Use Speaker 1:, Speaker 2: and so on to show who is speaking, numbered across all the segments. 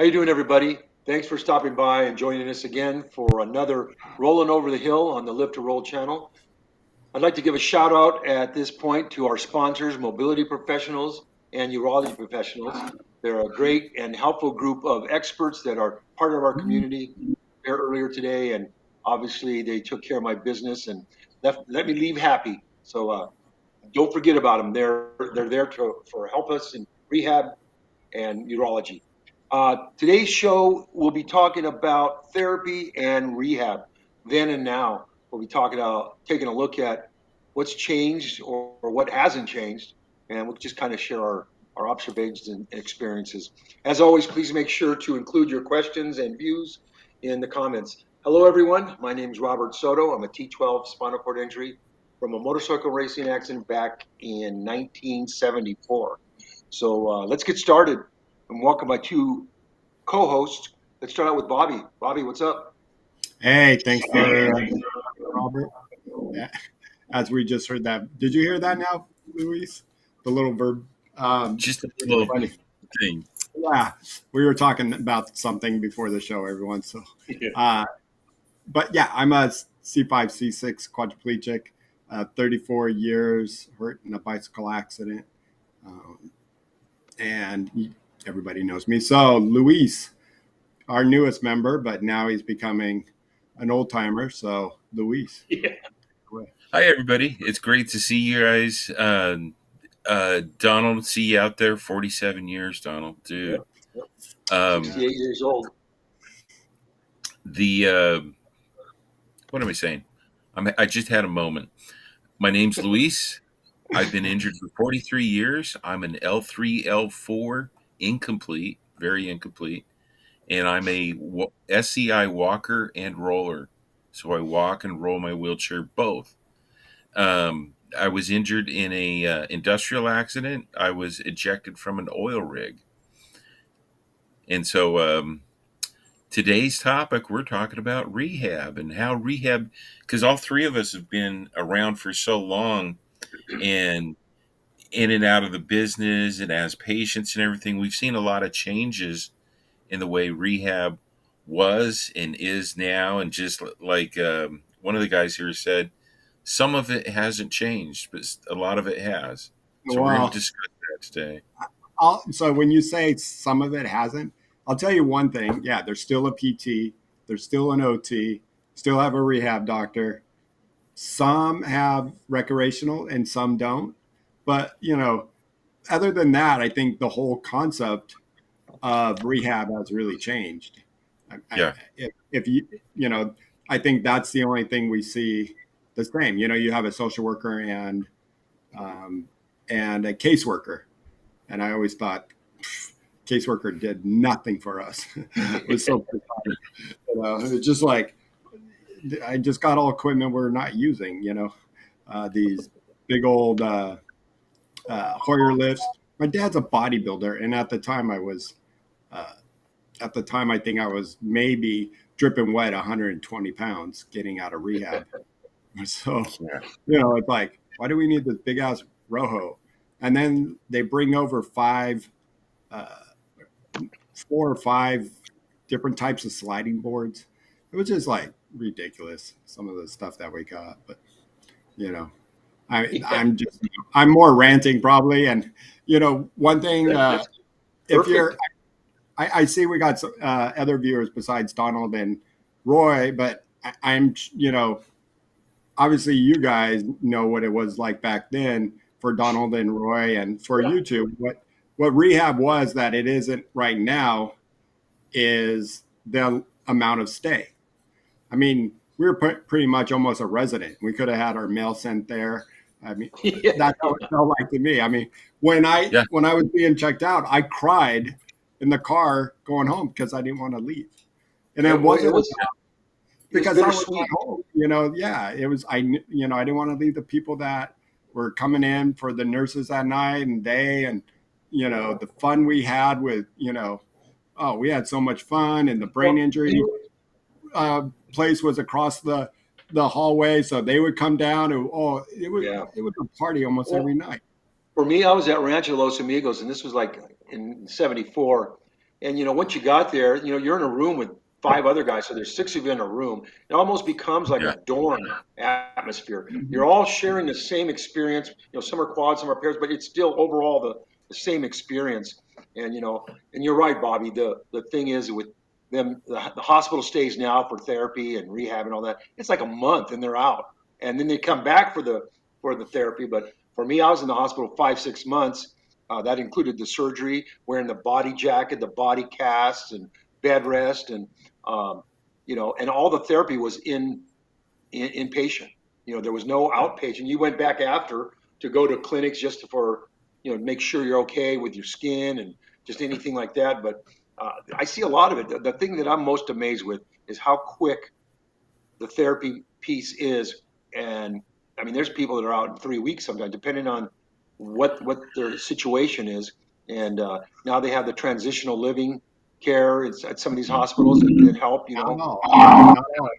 Speaker 1: How you doing, everybody? Thanks for stopping by and joining us again for another Rolling Over the Hill on the Live to Roll channel. I'd like to give a shout out at this point to our sponsors, mobility professionals and urology professionals. They're a great and helpful group of experts that are part of our community here earlier today, and obviously they took care of my business and let me leave happy. So don't forget about them. They're there for help us in rehab and urology. Today's show, we'll be talking about therapy and rehab, then and now. We'll be talking about taking a look at what's changed or what hasn't changed, and we'll just kind of share our observations and experiences. As always, please make sure to include your questions and views in the comments. Hello, everyone. My name is Robert Soto. I'm a T12 spinal cord injury from a motorcycle racing accident back in 1974. So let's get started and welcome my two co-hosts. Let's start out with Bobby. Bobby, what's up?
Speaker 2: Hey, thanks for Robert. As we just heard that, did you hear that now, Luis? The little verb.
Speaker 3: Just a little
Speaker 2: funny
Speaker 3: thing.
Speaker 2: Yeah, we were talking about something before the show, everyone. So, but yeah, I'm a C5, C6 quadriplegic. 34 years, hurt in a bicycle accident, and everybody knows me. So, Luis, our newest member, but now he's becoming an old timer. So, Luis.
Speaker 1: Yeah.
Speaker 3: Hi, everybody. It's great to see you guys. Donald, see you out there. 47 years, Donald, dude.
Speaker 1: 68 years old.
Speaker 3: What am I saying? I just had a moment. My name's Luis. I've been injured for 43 years. I'm an L3, L4 incomplete, very incomplete. And I'm a SCI walker and roller. So I walk and roll my wheelchair both. I was injured in a industrial accident. I was ejected from an oil rig. And so today's topic, we're talking about rehab and how rehab, because all three of us have been around for so long and in and out of the business and as patients and everything, we've seen a lot of changes in the way rehab was and is now. And just like one of the guys here said, some of it hasn't changed, but a lot of it has. So we're going to discuss that today.
Speaker 2: So when you say some of it hasn't, I'll tell you one thing. Yeah, there's still a PT. There's still an OT. Still have a rehab doctor. Some have recreational and some don't. But, other than that, I think the whole concept of rehab has really changed.
Speaker 3: Yeah.
Speaker 2: If I think that's the only thing we see the same. You have a social worker and a caseworker, and I always thought caseworker did nothing for us. It was so it's just like I just got all equipment we're not using. These big old Hoyer lifts. My dad's a bodybuilder, and at the time I think I was maybe dripping wet 120 pounds getting out of rehab. So, it's like, why do we need this big ass Rojo? And then they bring over 4 or 5 different types of sliding boards. It was just like ridiculous, some of the stuff that we got. But, I'm more ranting probably. And, one thing, if you're, I see we got some other viewers besides Donald and Roy, but I'm, obviously you guys know what it was like back then for Donald and Roy, and for YouTube. What rehab was that it isn't right now is the amount of stay. I mean, we were pretty much almost a resident. We could have had our mail sent there. I mean, that's how it felt like to me. I mean, when I was being checked out, I cried in the car going home because I didn't want to leave. And it wasn't because I was at home, it was, I didn't want to leave the people that were coming in for the nurses that night and day, and, the fun we had with, we had so much fun, and the brain injury place was across the hallway. So they would come down and, it was a party almost every night.
Speaker 1: For me, I was at Rancho Los Amigos, and this was like in 74. And, once you got there, you're in a room with 5 other guys. So there's 6 of you in a room. It almost becomes like
Speaker 3: Yeah.
Speaker 1: a dorm atmosphere.
Speaker 2: Mhm.
Speaker 1: You're all sharing the same experience. Some are quads, some are pairs, but it's still overall the same experience. And, and you're right, Bobby. The thing is with them, the hospital stays now for therapy and rehab and all that. It's like a month and they're out. And then they come back for the therapy. But for me, I was in the hospital 5, 6 months. That included the surgery, wearing the body jacket, the body casts, and bed rest, and and all the therapy was inpatient. There was no outpatient. You went back after to go to clinics just for make sure you're okay with your skin and just anything like that. But I see a lot of it. The thing that I'm most amazed with is how quick the therapy piece is. And I mean, there's people that are out in 3 weeks sometimes, depending on what their situation is. And now they have the transitional living care at some of these hospitals that help.
Speaker 2: Not all, not all,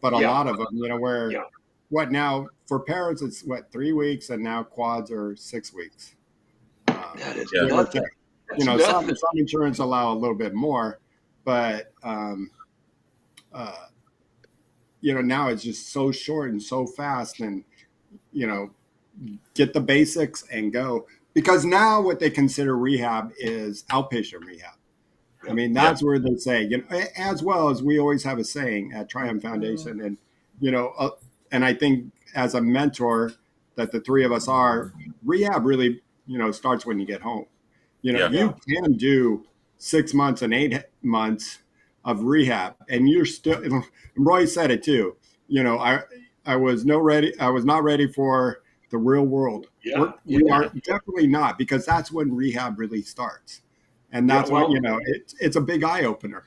Speaker 2: but a
Speaker 1: Yeah,
Speaker 2: lot of them, where
Speaker 1: yeah,
Speaker 2: what now for parents, it's what, 3 weeks, and now quads are 6 weeks.
Speaker 1: that is
Speaker 3: Yeah.
Speaker 2: Give or take.
Speaker 1: nothing. That's
Speaker 2: Some
Speaker 1: nothing.
Speaker 2: insurance allow a little bit more, but uh, now it's just so short and so fast, and you know, get the basics and go. Because now what they consider rehab is outpatient rehab. I mean,
Speaker 3: Yeah.
Speaker 2: that's where they say, as well as we always have a saying at Triumph Foundation, and you know, uh, and I think as a mentor that the three of us are, rehab really, starts when you get home.
Speaker 3: Yeah.
Speaker 1: Yeah,
Speaker 2: You can do 6 months and 8 months of rehab, and you're still. And Roy said it too. I was no ready. I was not ready for the real world.
Speaker 1: yeah,
Speaker 2: We
Speaker 1: yeah,
Speaker 2: are definitely not, because that's when rehab really starts, and
Speaker 1: yeah.
Speaker 2: that's what
Speaker 1: Well,
Speaker 2: it's a big eye opener.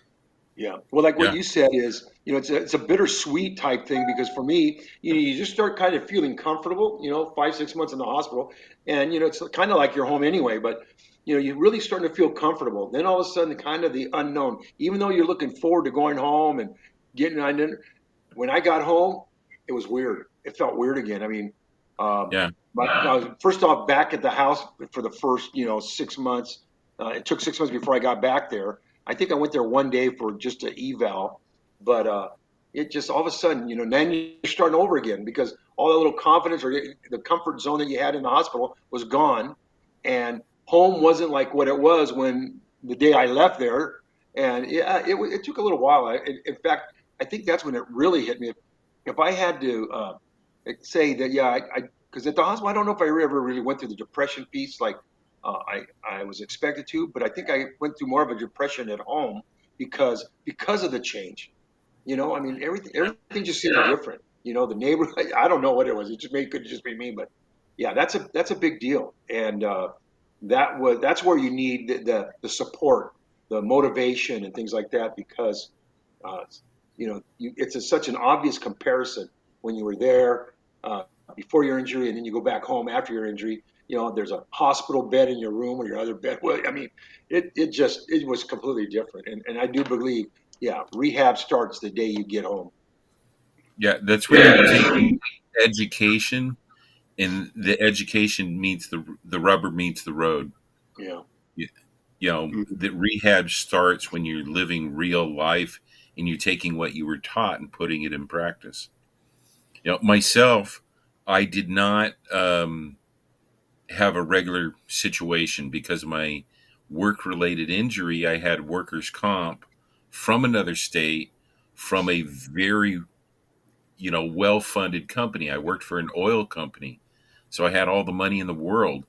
Speaker 1: yeah. Well, like what
Speaker 3: Yeah.
Speaker 1: you said is, it's a bittersweet type thing because for me, you just start kind of feeling comfortable, 5, 6 months in the hospital, and it's kind of like you're home anyway. But you're really starting to feel comfortable. Then all of a sudden, kind of the unknown, even though you're looking forward to going home and getting on. When I got home, it was weird. It felt weird again. I mean,
Speaker 3: Yeah.
Speaker 1: but I was first off back at the house for the first 6 months. It took 6 months before I got back there. I think I went there one day for just an eval, but it just all of a sudden, then you're starting over again because all that little confidence or the comfort zone that you had in the hospital was gone, and home wasn't like what it was when the day I left there. And yeah, it took a little while. In fact, I think that's when it really hit me. If I had to say that, yeah, because at the hospital, I don't know if I ever really went through the depression piece like I was expected to, but I think I went through more of a depression at home because of the change. I mean, everything just seemed different. The neighborhood. I don't know what it was. It just could just be me, but yeah, that's a big deal, and that's where you need the support, the motivation, and things like that because uh, it's such an obvious comparison when you were there uh, before your injury, and then you go back home after your injury. There's a hospital bed in your room or your other bed. Well, I mean, it was completely different, and I do believe, yeah, rehab starts the day you get home.
Speaker 3: Yeah. That's where you take education, and the education meets the rubber meets the road.
Speaker 1: Yeah,
Speaker 3: You,
Speaker 2: Mhm.
Speaker 3: the rehab starts when you're living real life and you're taking what you were taught and putting it in practice. Myself, I did not have a regular situation because of my work related injury. I had workers' comp from another state from a very, well funded company. I worked for an oil company. So I had all the money in the world.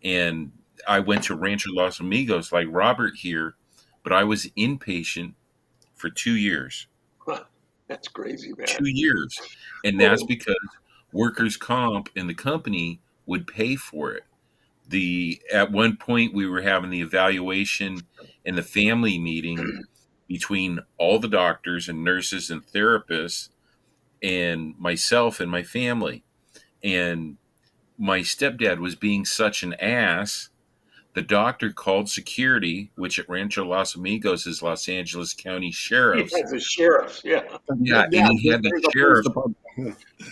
Speaker 3: And I went to Rancho Los Amigos like Robert here, but I was inpatient for 2 years.
Speaker 1: that's crazy, man.
Speaker 3: 2 years. And that's
Speaker 1: Oh,
Speaker 3: because workers' comp and the company would pay for it. The At one point we were having the evaluation and the family meeting between all the doctors and nurses and therapists and myself and my family. And my stepdad was being such an ass. The doctor called security, which at Rancho Los Amigos is Los Angeles County
Speaker 1: yeah,
Speaker 3: sheriffs.
Speaker 1: the sheriffs. Yeah,
Speaker 3: Yeah, and
Speaker 2: Yeah,
Speaker 3: he had the
Speaker 2: there's a police
Speaker 3: sheriff.
Speaker 2: department.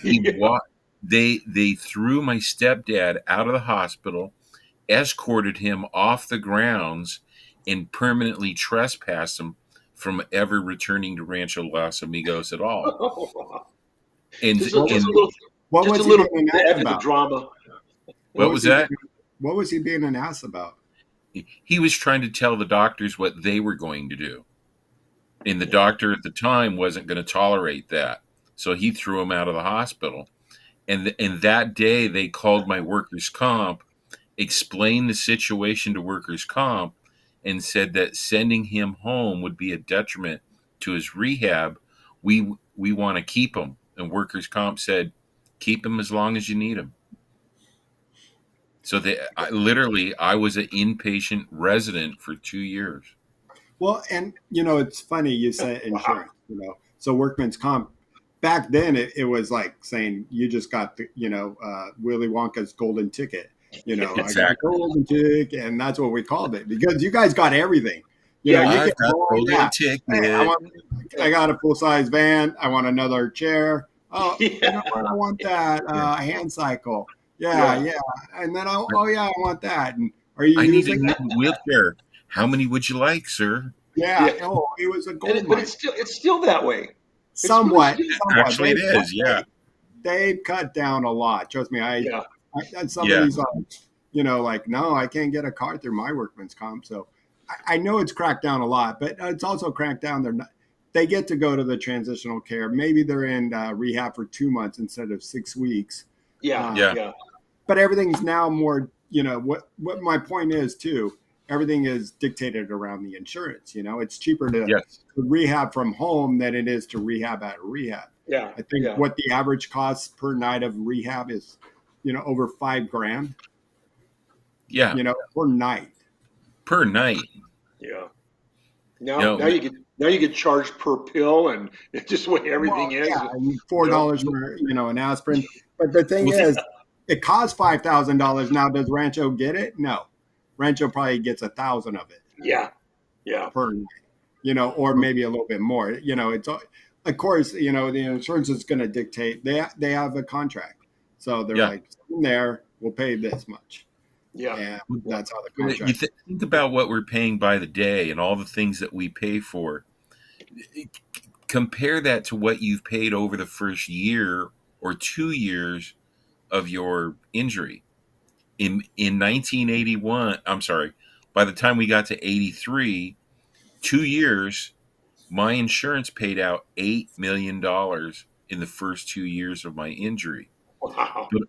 Speaker 3: He
Speaker 1: yeah.
Speaker 3: wa- they threw my stepdad out of the hospital, escorted him off the grounds, and permanently trespassed him from ever returning to Rancho Los Amigos at all. And
Speaker 1: just
Speaker 2: What,
Speaker 1: a
Speaker 3: and
Speaker 1: little,
Speaker 2: what
Speaker 1: just
Speaker 2: was
Speaker 1: a
Speaker 2: he
Speaker 1: little
Speaker 2: being an
Speaker 1: to
Speaker 2: ass
Speaker 1: add to the
Speaker 2: about?
Speaker 1: drama.
Speaker 3: what was that?
Speaker 2: What was he being an ass about?
Speaker 3: He was trying to tell the doctors what they were going to do. And the doctor at the time wasn't going to tolerate that. So he threw him out of the hospital. And that day they called my workers' comp, explained the situation to workers' comp, and said that sending him home would be a detriment to his rehab. We want to keep him. And workers' comp said, keep him as long as you need him. So I was an inpatient resident for 2 years.
Speaker 2: Well, and it's funny you say
Speaker 1: Wow.
Speaker 2: insurance. So workman's comp. Back then, it was like saying you just got the Willy Wonka's golden ticket. I got a
Speaker 3: Exactly.
Speaker 2: golden ticket, and that's what we called it because you guys got everything.
Speaker 1: Yeah,
Speaker 2: You
Speaker 3: I've
Speaker 2: get
Speaker 3: got
Speaker 2: home,
Speaker 3: golden
Speaker 2: yeah. Hey,
Speaker 3: ticket.
Speaker 2: I got a full size van. I want another chair. Oh, you know
Speaker 1: yeah,
Speaker 2: what? I want that
Speaker 3: Yeah.
Speaker 2: hand cycle. Yeah,
Speaker 1: yeah,
Speaker 2: yeah. And then oh yeah, I want that. And are you
Speaker 3: I need a
Speaker 2: using
Speaker 3: new
Speaker 2: it?
Speaker 3: wheelchair. How many would you like, sir?
Speaker 2: Yeah.
Speaker 1: yeah.
Speaker 2: Oh, it was a gold
Speaker 1: But
Speaker 2: mine.
Speaker 1: it's still that way. It's really
Speaker 2: Somewhat,
Speaker 1: still.
Speaker 2: somewhat.
Speaker 3: Actually, it is. Yeah.
Speaker 2: They've cut down a lot. Trust me.
Speaker 1: Yeah,
Speaker 2: Some of
Speaker 3: Yeah.
Speaker 2: these, like no, I can't get a car through my workman's comp. So I know it's cracked down a lot, but it's also cracked down. They get to go to the transitional care. Maybe they're in rehab for 2 months instead of 6 weeks.
Speaker 1: yeah,
Speaker 2: Uh,
Speaker 3: Yeah.
Speaker 1: yeah,
Speaker 2: but everything's now more. What my point is too. Everything is dictated around the insurance. It's cheaper to
Speaker 3: Yes.
Speaker 2: rehab from home than it is to rehab at a rehab.
Speaker 1: yeah,
Speaker 2: I think
Speaker 1: yeah,
Speaker 2: what the average cost per night of rehab is, over $5,000,
Speaker 3: Yeah.
Speaker 2: per night.
Speaker 3: Per night.
Speaker 1: yeah. Now,
Speaker 3: No.
Speaker 1: now you get charged per pill, and it's just what everything
Speaker 2: Well,
Speaker 1: is.
Speaker 2: yeah, and
Speaker 1: You know?
Speaker 2: $4 for an aspirin. But the thing
Speaker 3: Well,
Speaker 2: is, it costs $5,000. Now, does Rancho get it? No, Rancho probably gets 1,000 of it
Speaker 1: Yeah, yeah,
Speaker 2: per night, or maybe a little bit more. It's of course, the insurance is going to dictate. They have a contract, so they're
Speaker 3: yeah.
Speaker 2: like, in there, we'll pay this much,
Speaker 1: yeah,
Speaker 2: and
Speaker 1: yeah.
Speaker 2: that's how the
Speaker 3: You
Speaker 2: contract.
Speaker 3: think about what we're paying by the day and all the things that we pay for. Compare that to what you've paid over the first year or 2 years of your injury. In 1981, I'm sorry, by the time we got to 83, 2 years, my insurance paid out $8 million in the first 2 years of my injury.
Speaker 1: Wow.
Speaker 3: But,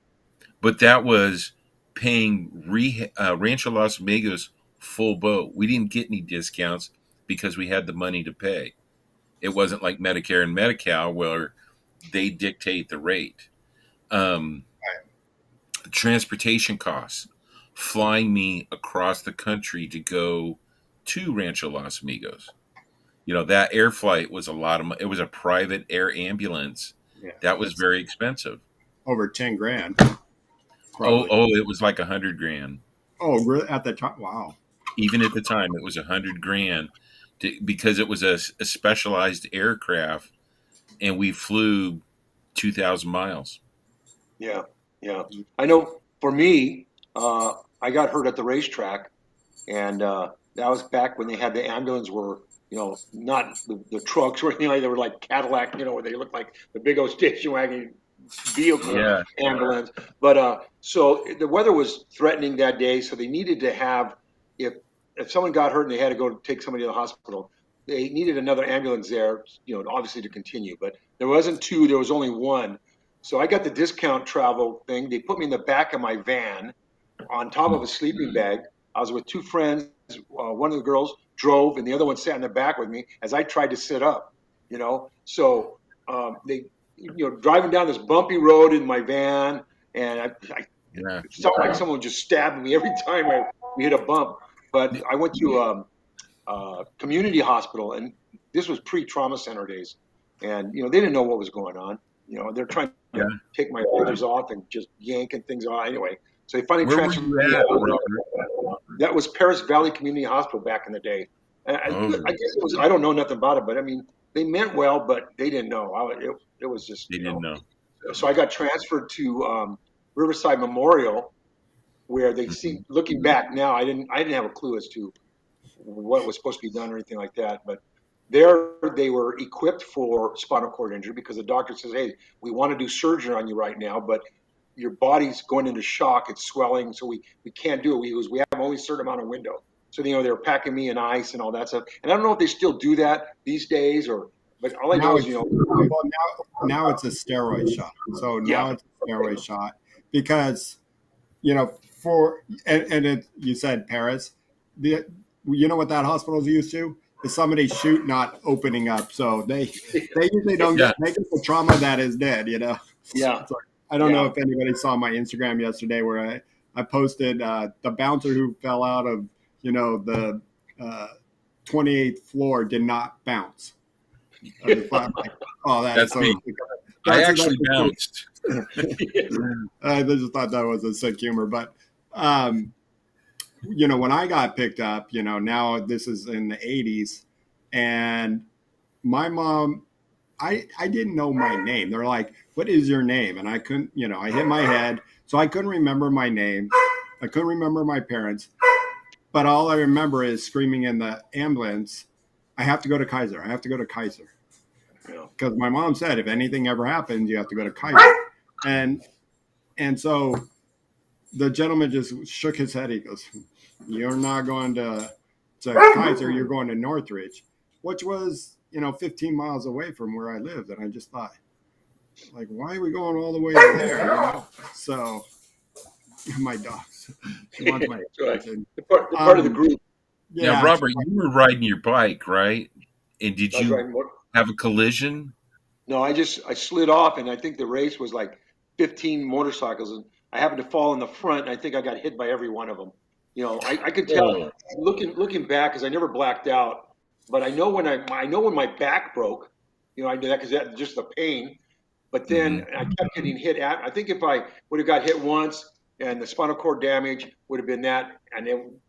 Speaker 3: but that was paying Rancho Los Amigos full boat. We didn't get any discounts because we had the money to pay. It wasn't like Medicare and Medi-Cal where they dictate the rate. Um, Transportation costs, flying me across the country to go to Rancho Los Amigos. That air flight was a lot of money. It was a private air ambulance.
Speaker 2: Yeah,
Speaker 3: That was
Speaker 2: that's
Speaker 3: very expensive.
Speaker 2: over 10 grand,
Speaker 3: Oh,
Speaker 2: probably.
Speaker 3: it was like 100 grand.
Speaker 2: Oh, really? At the time? Wow.
Speaker 3: Even at the time, it was 100 grand because it was a specialized aircraft, and we flew 2,000 miles.
Speaker 1: Yeah, yeah. I know for me, I got hurt at the racetrack, and that was back when they had the ambulance were, not the trucks or anything like they were like Cadillac, where they looked like the big old station wagon vehicle
Speaker 3: Yeah,
Speaker 1: ambulance. But so the weather was threatening that day, so they needed to have if if someone got hurt and they had to go take somebody to the hospital, they needed another ambulance there, obviously to continue. But there wasn't two; there was only one. So I got the discount travel thing. They put me in the back of my van on top of a sleeping bag. I was with two friends. One of the girls drove, and the other one sat in the back with me as I tried to sit up. So they, driving down this bumpy road in my van, and I
Speaker 3: yeah.
Speaker 1: it felt like someone just stabbed me every time we hit a bump. But I went to community hospital, and this was pre-trauma center days, and they didn't know what was going on. They're trying
Speaker 3: Yeah.
Speaker 1: to take my fingers off and just yanking things off. Anyway, so they finally
Speaker 3: Where were
Speaker 1: transferred
Speaker 3: you
Speaker 1: me
Speaker 3: at,
Speaker 1: out.
Speaker 3: Robert?
Speaker 1: That was Paris Valley Community Hospital back in the day. I
Speaker 3: Oh,
Speaker 1: guess it was. I don't know nothing about it, but I mean, they meant well, but they didn't know. It was just,
Speaker 3: they didn't know.
Speaker 1: So I got transferred to Riverside Memorial, where they see.
Speaker 3: Mhm.
Speaker 1: Looking back now, I didn't have a clue as to what was supposed to be done or anything like that. But there, they were equipped for spinal cord injury because the doctor says, "Hey, we want to do surgery on you right now, but your body's going into shock. It's swelling, so we can't do it. We have only a certain amount of window." So they were packing me in ice and all that stuff. And I don't know if they still do that these days, or but all I know is
Speaker 2: well, now it's a steroid shot. So now it's a steroid shot because you said Paris, you know what that hospital is used to is somebody shoot not opening up. So they usually don't get the trauma that is dead.
Speaker 1: Yeah.
Speaker 2: So I don't know if anybody saw my Instagram yesterday where I posted the bouncer who fell out of the 28th floor did not bounce.
Speaker 3: That's me. I actually bounced.
Speaker 2: I just thought that was a sick humor, but when I got picked up, now this is in the 80s, and my mom, I didn't know my name. They're like, "What is your name?" And I couldn't, I hit my head, so I couldn't remember my name. I couldn't remember my parents, but all I remember is screaming in the ambulance, "I have to go to Kaiser. I have to go to Kaiser." Because my mom said, if anything ever happens, you have to go to Kaiser. And so the gentleman just shook his head. He goes, "You're not going to Kaiser. You're going to Northridge," which was, 15 miles away from where I lived. And I just thought, like, why are we going all the way there? So my dogs. She wants my attention.
Speaker 1: The part of the group.
Speaker 3: Yeah, now, Robert, you were riding your bike, right? And did you have a collision?
Speaker 1: No, I slid off, and I think the race was like 15 motorcycles, and I happened to fall in the front, and I think I got hit by every one of them. I could tell looking back, because I never blacked out, but I know when my back broke. I knew that because that's just the pain. But then I kept getting hit. I think if I would have got hit once, and the spinal cord damage would have been that,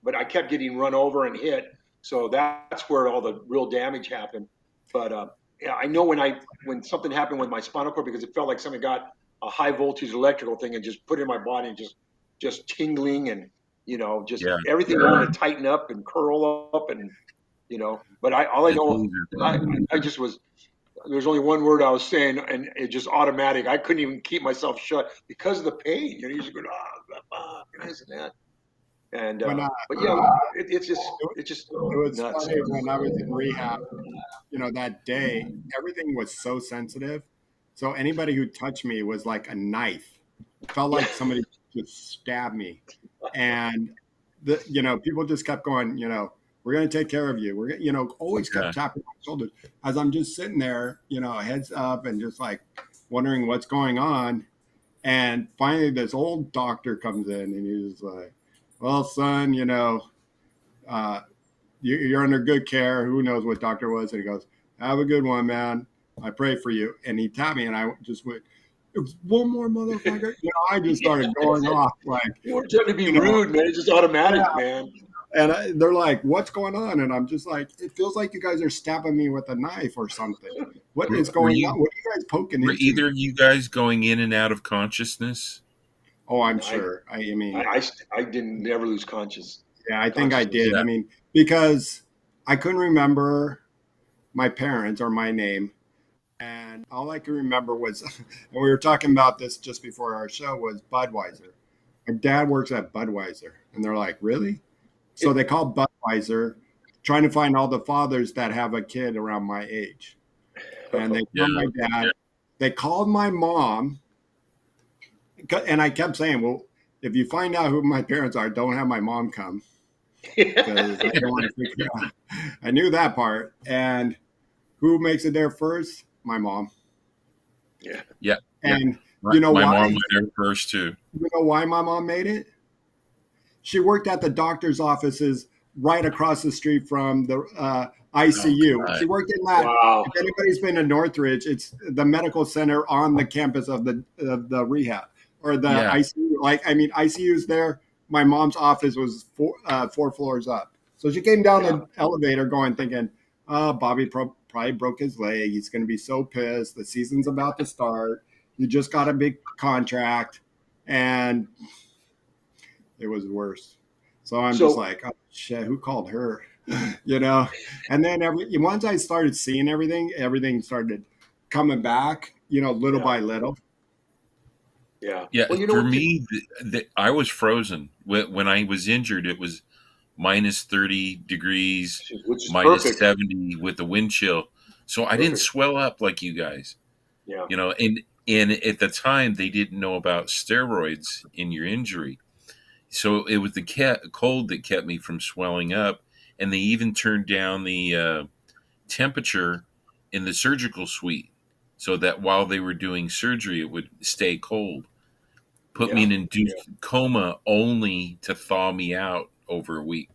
Speaker 1: but I kept getting run over and hit, so that's where all the real damage happened. But I know when something happened with my spinal cord, because it felt like somebody got a high voltage electrical thing and just put it in my body, and just tingling, and everything wanted to tighten up and curl up, and But all I know, I just was. There's only one word I was saying, and it just automatic. I couldn't even keep myself shut because of the pain. You just go, this and that. And but yeah, it's just
Speaker 2: it was nuts. Funny when I was in rehab. That day everything was so sensitive, so anybody who touched me was like a knife. It felt like somebody just stabbed me, and people just kept going. We're going to take care of you. We're always kept tapping my shoulders as I'm just sitting there, heads up and just like wondering what's going on. And finally, this old doctor comes in and he's like, "Well, son, you're under good care." Who knows what doctor was? And he goes, "Have a good one, man. I pray for you." And he tapped me, and I just went, "It was one more motherfucker." I just started going off like,
Speaker 1: you weren't trying to be rude, man. It's just automatic, man.
Speaker 2: And they're like, "What's going on?" And I'm just like, "It feels like you guys are stabbing me with a knife or something. What is going on? What are you guys poking into?"
Speaker 3: Were either of you guys going in and out of consciousness?
Speaker 2: Oh, I'm sure. I mean,
Speaker 1: I didn't never lose consciousness.
Speaker 2: Yeah, I think I did. Yeah. I mean, because I couldn't remember my parents or my name. And all I could remember was, and we were talking about this just before our show, was Budweiser. My dad works at Budweiser. And they're like, "Really?" So they called Budweiser, trying to find all the fathers that have a kid around my age. And they called my dad. Yeah. They called my mom. And I kept saying, "Well, if you find out who my parents are, don't have my mom come." Because I don't want to freak you out. I knew that part. And who makes it there first? My mom.
Speaker 3: Yeah. Yeah.
Speaker 2: And
Speaker 3: my why? My mom went there first too.
Speaker 2: You know why my mom made it? She worked at the doctor's offices right across the street from the ICU. She worked in that. Wow. If anybody's been to Northridge, it's the medical center on the campus of the rehab or the ICU. ICU's there. My mom's office was four floors up. So she came down the elevator thinking, "Oh, Bobby probably broke his leg. He's going to be so pissed. The season's about to start. You just got a big contract." And it was worse. So I'm just like, "Oh, shit, who called her?" you know. And then once I started seeing everything started coming back, little
Speaker 1: Yeah.
Speaker 2: by little.
Speaker 1: Yeah.
Speaker 3: Yeah,
Speaker 1: Well, you know
Speaker 3: for
Speaker 1: what?
Speaker 3: me, I was frozen when I was injured. It was minus 30 degrees,
Speaker 1: Which is
Speaker 3: minus
Speaker 1: perfect.
Speaker 3: 70 with the wind chill. So I didn't
Speaker 1: Perfect.
Speaker 3: swell up like you guys,
Speaker 1: Yeah.
Speaker 3: and at the time they didn't know about steroids in your injury. So it was the cold that kept me from swelling up, and they even turned down the temperature in the surgical suite so that while they were doing surgery, it would stay cold. Put me
Speaker 1: Yeah.
Speaker 3: in
Speaker 1: Yeah.
Speaker 3: induced coma only to thaw me out over a week.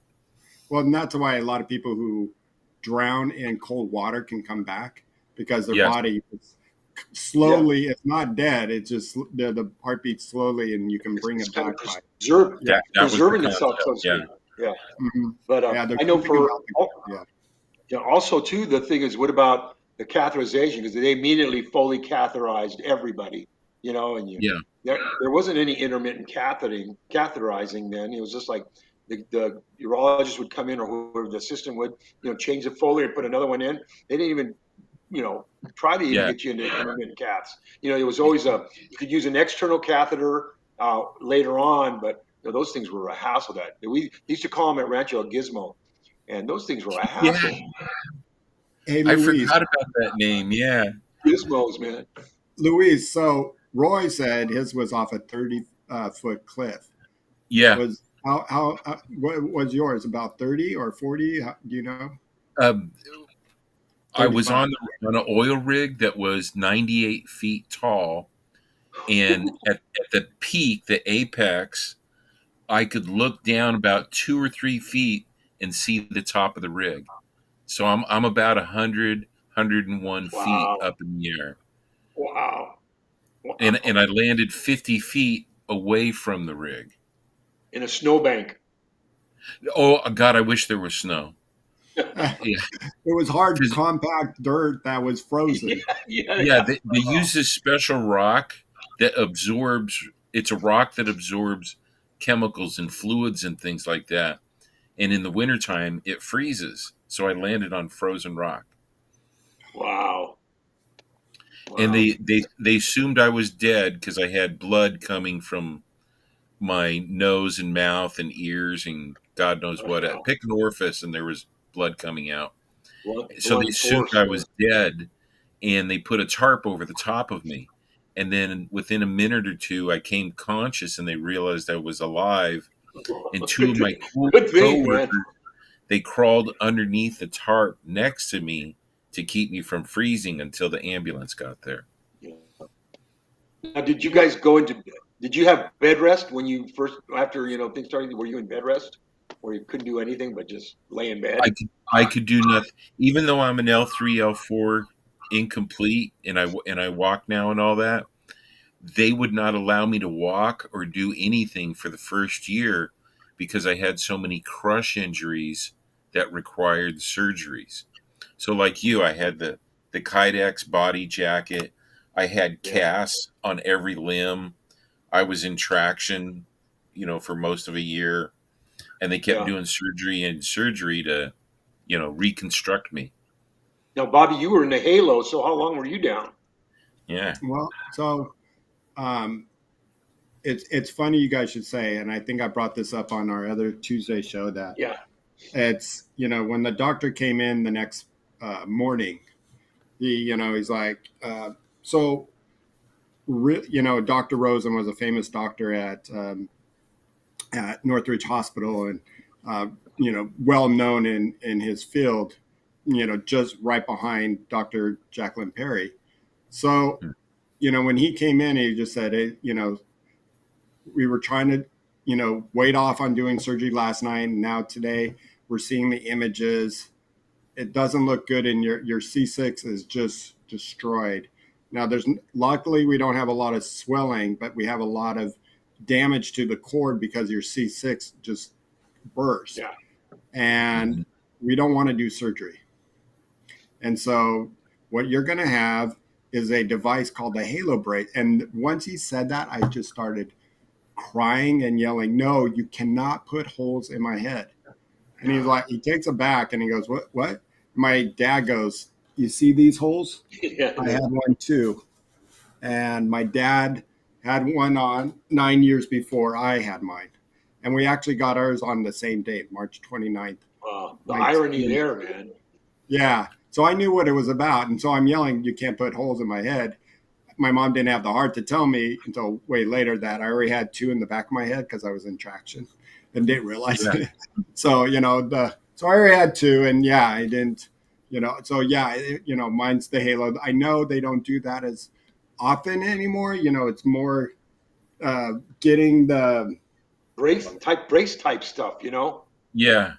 Speaker 2: Well, and that's why a lot of people who drown in cold water can come back because their
Speaker 3: Yes,
Speaker 2: body
Speaker 1: Yeah.
Speaker 2: slowly, it's not dead. It's just the heart beats slowly, and you can bring
Speaker 1: It's
Speaker 2: it
Speaker 1: kind of
Speaker 2: back by. Yeah.
Speaker 3: that was the
Speaker 1: preserving itself, so
Speaker 3: concept.
Speaker 1: to
Speaker 3: Yeah,
Speaker 1: speak. Yeah.
Speaker 2: Hmm.
Speaker 1: But
Speaker 2: Yeah. There's
Speaker 1: I know
Speaker 2: something
Speaker 1: for
Speaker 2: about the. Yeah.
Speaker 1: also too, the thing is, what about the catheterization? Because they immediately fully catheterized everybody, and
Speaker 3: yeah,
Speaker 1: there wasn't any intermittent catheterizing then. It was just like the urologist would come in, or whoever the assistant would, change the Foley and put another one in. They didn't even, you know, try to even
Speaker 3: yeah,
Speaker 1: get you into intermittent caths. It was always you could use an external catheter later on, but those things were a hassle. That we used to call them at Rancho a gizmo, and those things were a
Speaker 3: yeah.
Speaker 1: hassle.
Speaker 2: Hey,
Speaker 3: I
Speaker 2: Luis.
Speaker 3: forgot about that name. Yeah.
Speaker 1: Gizmos, man.
Speaker 2: Luis. So Roy said his was off a 30-foot cliff.
Speaker 3: Yeah.
Speaker 2: Was what was yours? About 30 or 40? Do you know?
Speaker 3: Um, I was
Speaker 2: 35.
Speaker 3: on an oil rig that was 98 feet tall, and at the peak, the apex, I could look down about 2 or 3 feet and see the top of the rig. So I'm about 101 feet
Speaker 1: Wow,
Speaker 3: up in the air,
Speaker 1: wow,
Speaker 3: and
Speaker 1: wow.
Speaker 3: I landed 50 feet away from the rig.
Speaker 1: In a snowbank.
Speaker 3: Oh God, I wish there was snow. Yeah,
Speaker 2: It was hard,
Speaker 3: 'cause
Speaker 2: compact dirt that was
Speaker 1: Yeah,
Speaker 2: frozen.
Speaker 1: yeah,
Speaker 3: yeah,
Speaker 1: yeah.
Speaker 3: they use this special rock that absorbs. It's a rock that absorbs chemicals and fluids and things like that. And in the wintertime, it freezes. So I landed on frozen rock,
Speaker 1: Wow,
Speaker 3: and
Speaker 1: wow.
Speaker 3: they assumed I was dead because I had blood coming from my nose and mouth and ears and God knows what. I
Speaker 1: Wow.
Speaker 3: picked an orifice and there was blood coming out. So they
Speaker 1: Blunt
Speaker 3: assumed
Speaker 1: force
Speaker 3: I
Speaker 1: there.
Speaker 3: was dead, and they put a tarp over the top of me. And then within a minute or two, I came conscious, and they realized I was alive. And two
Speaker 1: Good
Speaker 3: of
Speaker 1: thing,
Speaker 3: my
Speaker 1: good thing, man.
Speaker 3: coworkers, they crawled underneath the tarp next to me to keep me from freezing until the ambulance got there.
Speaker 1: Yeah. Now, did you guys go into? Did you have bed rest when you first after things started? Were you in bed rest, where you couldn't do anything but just lay in bed?
Speaker 3: I could do nothing, even though I'm an L3 L4 incomplete, and I walk now and all that. They would not allow me to walk or do anything for the first year because I had so many crush injuries that required surgeries. So, like you, I had the Kydex body jacket. I had
Speaker 1: Yeah,
Speaker 3: casts on every limb. I was in traction, for most of a year, and they kept
Speaker 1: yeah.
Speaker 3: doing surgery and surgery to, reconstruct me.
Speaker 1: Now, Bobby, you were in the Halo, so how long were you down?
Speaker 3: Yeah.
Speaker 2: Well, so um, it's funny you guys should say, and I think I brought this up on our other Tuesday show that
Speaker 1: Yeah,
Speaker 2: it's when the doctor came in the next morning, he's like, so Dr. Rosen was a famous doctor at Northridge Hospital, and well known in his field, just right behind Dr. Jacqueline Perry. So when he came in, he just said, hey, we were trying to wait off on doing surgery last night, and now today we're seeing the images. It doesn't look good, and your C6 is just destroyed. Now, luckily we don't have a lot of swelling, but we have a lot of damage to the cord because your C6 just burst,
Speaker 1: yeah,
Speaker 2: and
Speaker 3: Mhm.
Speaker 2: we don't want to do surgery. And so, what you're going to have is a device called the Halo brace. And once he said that, I just started crying and yelling, "No, you cannot put holes in my head." And he's like, he takes it back and he goes, what? My dad goes, you see these holes?
Speaker 1: Yeah.
Speaker 2: I had one too. And my dad had one on 9 years before I had mine. And we actually got ours on the same date, March 29th.
Speaker 1: The irony there, man.
Speaker 2: Yeah. So I knew what it was about. And so I'm yelling, you can't put holes in my head. My mom didn't have the heart to tell me until way later that I already had two in the back of my head because I was in traction and didn't realize it. So, so I already had two, and yeah, I didn't, so yeah, mine's the halo. I know they don't do that as often anymore. It's more getting the
Speaker 1: brace type stuff,
Speaker 3: Yeah.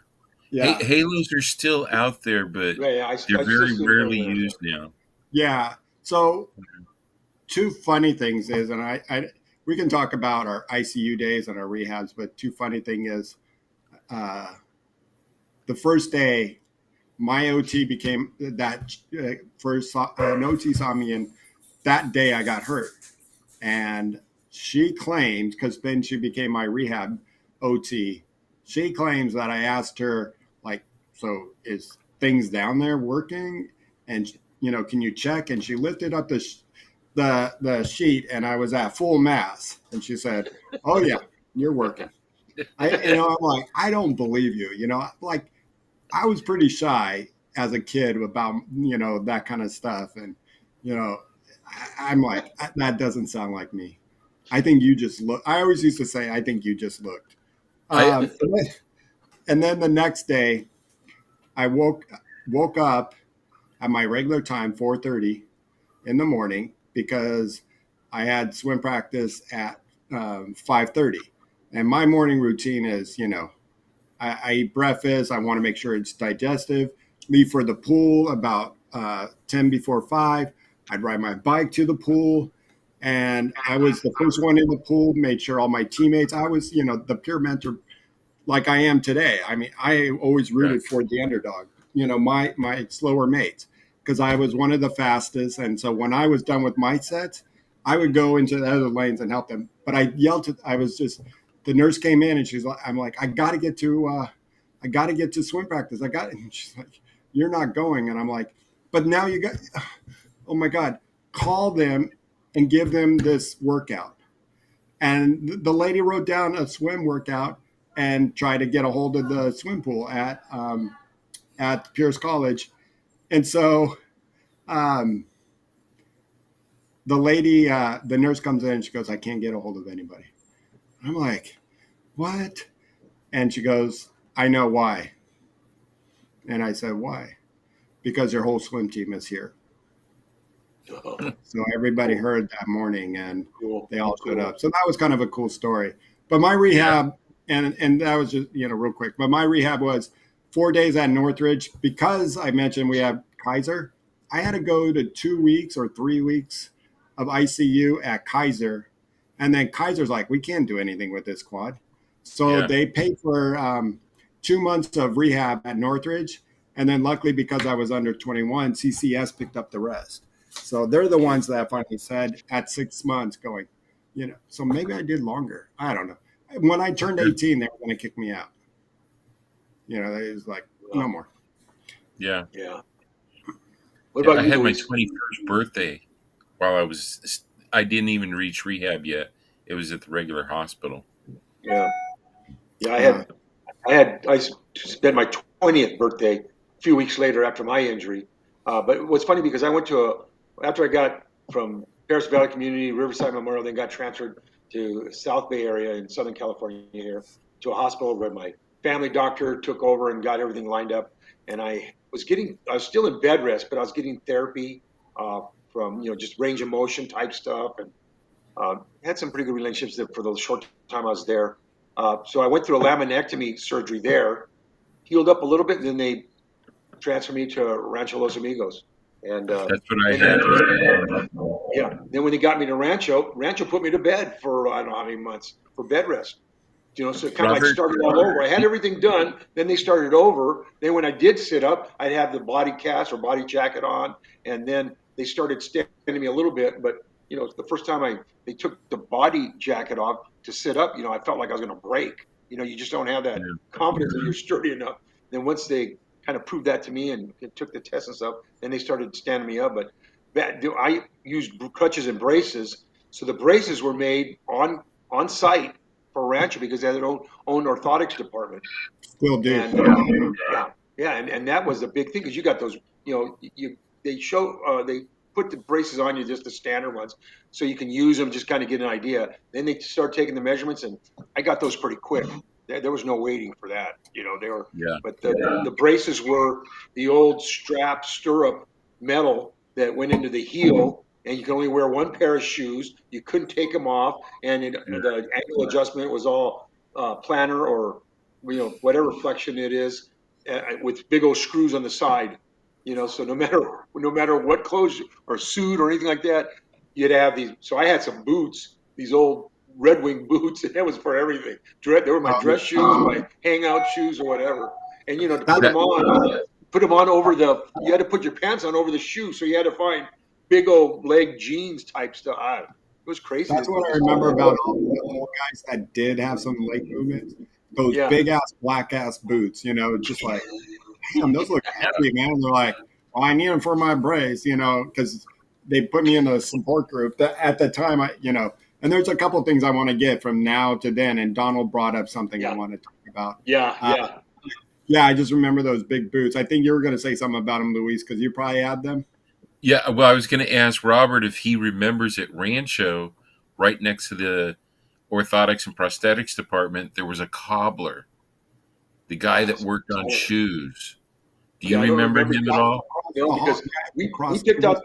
Speaker 2: Yeah.
Speaker 3: Halos are still out there, but
Speaker 1: Yeah,
Speaker 3: they're
Speaker 1: I still
Speaker 3: very
Speaker 1: see them
Speaker 3: rarely
Speaker 1: here and there.
Speaker 3: used now.
Speaker 2: Yeah. So two funny things is, and we can talk about our ICU days and our rehabs, but two funny thing is, the first day my OT became that first an OT saw me, and that day I got hurt, and she claims, because then she became my rehab OT, she claims that I asked her, like, so is things down there working, and can you check? And she lifted up the sheet, and I was at full mass, and she said, oh yeah, you're working. I'm like, I don't believe you. Like, I was pretty shy as a kid about that kind of stuff, and I'm like, that doesn't sound like me. I think you just look. I always used to say, I think you just looked. And then the next day, I woke up at my regular time, 4:30 in the morning, because I had swim practice at 5:30, and my morning routine is, I eat breakfast. I want to make sure it's digestive. Leave for the pool about 10 before 5. I'd ride my bike to the pool. And I was the first one in the pool, made sure all my teammates, I was, the peer mentor like I am today. I mean, I always rooted for the underdog, my slower mates, because I was one of the fastest. And so when I was done with my sets, I would go into the other lanes and help them. But I yelled the nurse came in and I'm like, I got to get to swim practice. And she's like, you're not going. And I'm like, but now oh my God, call them and give them this workout. And the lady wrote down a swim workout and tried to get a hold of the swim pool at Pierce College. And so the lady, the nurse comes in and she goes, I can't get a hold of anybody. I'm like, what? And she goes, I know why. And I said, why? Because your whole swim team is here. So everybody heard that morning, and they all showed up. So that was kind of a cool story. But my rehab, and that was just, real quick, but my rehab was 4 days at Northridge. Because I mentioned we have Kaiser, I had to go to 2 weeks or 3 weeks of ICU at Kaiser. And then Kaiser's like, we can't do anything with this quad. So they paid for 2 months of rehab at Northridge. And then luckily, because I was under 21, CCS picked up the rest. So they're the ones that finally said at 6 months going, so maybe I did longer. I don't know. When I turned 18, they were going to kick me out. It was like, no more.
Speaker 3: Yeah.
Speaker 1: Yeah. What about
Speaker 3: I
Speaker 1: you,
Speaker 3: had
Speaker 1: Luis?
Speaker 3: my 21st birthday while I didn't even reach rehab yet. It was at the regular hospital.
Speaker 1: Yeah. Yeah, I spent my 20th birthday a few weeks later after my injury. But it was funny because I went after I got from Paris Valley Community, Riverside Memorial, then got transferred to South Bay area in Southern California here to a hospital where my family doctor took over and got everything lined up. And I was still in bed rest, but I was getting therapy from, just range of motion type stuff, and had some pretty good relationships for the short time I was there. So I went through a laminectomy surgery there, healed up a little bit, and then they transferred me to Rancho Los Amigos. And
Speaker 3: That's what I had.
Speaker 1: yeah, then when they got me to Rancho put me to bed for I don't know how many months for bed rest. So it kind of like started all over. I had everything done, then they started over. Then when I did sit up, I'd have the body cast or body jacket on, and then they started standing me a little bit. But the first time they took the body jacket off to sit up, I felt like I was going to break. You just don't have that confidence that you're sturdy enough. Then once they kind of proved that to me and took the test and stuff, then they started standing me up. But I used crutches and braces. So the braces were made on site for Rancho because they had their own orthotics department.
Speaker 2: Still do.
Speaker 1: And yeah, and that was the big thing because you got those, they put the braces on you, just the standard ones, so you can use them, just kind of get an idea. Then they start taking the measurements, and I got those pretty quick. There was no waiting for that, they were.
Speaker 3: Yeah.
Speaker 1: But the braces were the old strap stirrup metal that went into the heel, and you could only wear one pair of shoes. You couldn't take them off, and the ankle adjustment was all plantar or whatever flexion it is, with big old screws on the side. So no matter what clothes or suit or anything like that, you'd have these. So I had some boots, these old Red Wing boots, and that was for everything. They were my dress shoes, my hangout shoes, or whatever. And to put them on over you had to put your pants on over the shoe, so you had to find big old leg jeans type stuff. It was crazy.
Speaker 2: That's what I remember about all the old guys that did have some leg movements. Those big ass black ass boots, just like, damn, those look heavy, man. They're like, well, I need them for my brace, because they put me in a support group that at the time, and there's a couple of things I want to get from now to then. And Donald brought up something I want to talk about. Yeah, I just remember those big boots. I think you were going to say something about them, Luis, because you probably had them.
Speaker 3: Yeah, well, I was going to ask Robert if he remembers at Rancho, right next to the orthotics and prosthetics department, there was a cobbler, the guy that worked on shoes. Do you remember him at all?
Speaker 1: Because we picked up.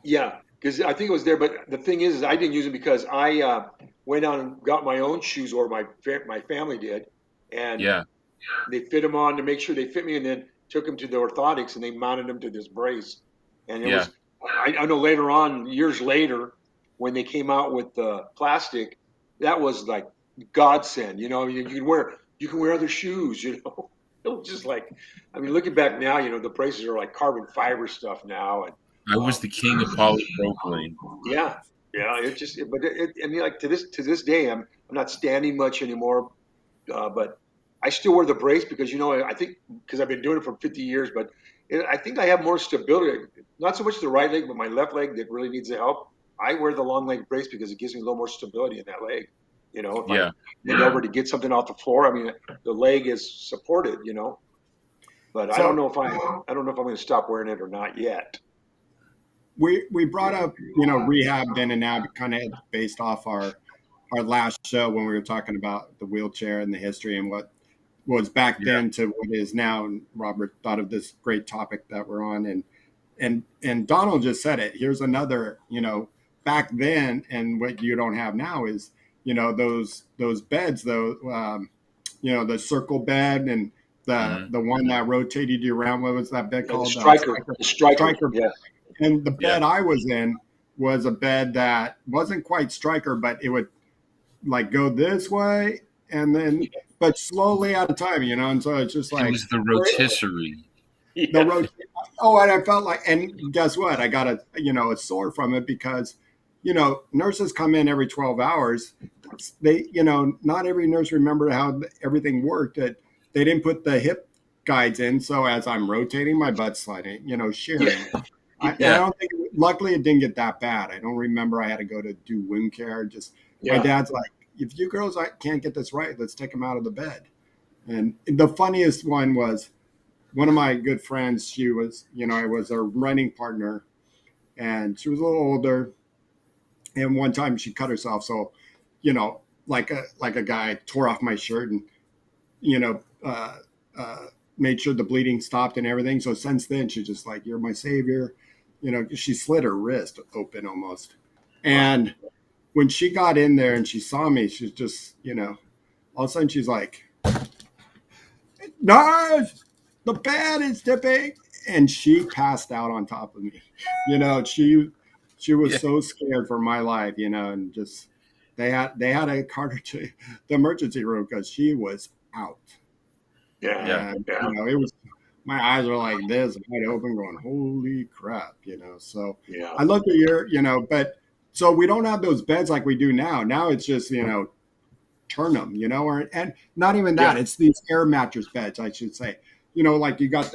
Speaker 1: Yeah, because I think it was there. But the thing is I didn't use them because I went out and got my own shoes, or my family did, and they fit them on to make sure they fit me, and then took them to the orthotics, and they mounted them to this brace. And it was, I know later on, years later, when they came out with the plastic, that was like godsend. You can wear other shoes. It was just like, looking back now, the braces are like carbon fiber stuff now. And
Speaker 3: I was the king of polypropylene.
Speaker 1: Yeah. Like to this day, I'm not standing much anymore, but I still wear the brace because I think because I've been doing it for 50 years, but I think I have more stability. Not so much the right leg, but my left leg that really needs the help. I wear the long leg brace because it gives me a little more stability in that leg. If I bend over to get something off the floor, the leg is supported. But I don't know if I'm going to stop wearing it or not yet.
Speaker 2: We brought up rehab then and now, kind of based off our last show when we were talking about the wheelchair and the history and what was back then to what is now. And Robert thought of this great topic that we're on, and Donald just said it. Here's another, back then, and what you don't have now is those beds, though, the circle bed and the one that rotated you around. What was that bed called?
Speaker 1: The striker.
Speaker 2: Yeah. And the bed I was in was a bed that wasn't quite striker, but it would like go this way and then, but slowly at a time, and so it's just like.
Speaker 3: It was the rotisserie.
Speaker 2: And I felt like, and guess what? I got a sore from it because, nurses come in every 12 hours. They, not every nurse remembered how everything worked. That they didn't put the hip guides in. So as I'm rotating, my butt's sliding, shearing. I don't think, luckily it didn't get that bad. I don't remember I had to go to do wound care. My dad's like, if you girls can't get this right, let's take them out of the bed. And the funniest one was one of my good friends. She was, I was her running partner, and she was a little older. And one time she cut herself. So, like a guy tore off my shirt and, made sure the bleeding stopped and everything. So since then, she's just like, you're my savior. She slit her wrist open almost. And when she got in there and she saw me, she's just, all of a sudden she's like, nurse, the bed is tipping. And she passed out on top of me. She was so scared for my life, and just they had to cart her to the emergency room because she was out. And, it was, my eyes were like this, wide open, going, holy crap, So I looked at but so we don't have those beds like we do now. Now it's just, turn them, and not even that. It's these air mattress beds, I should say. like you got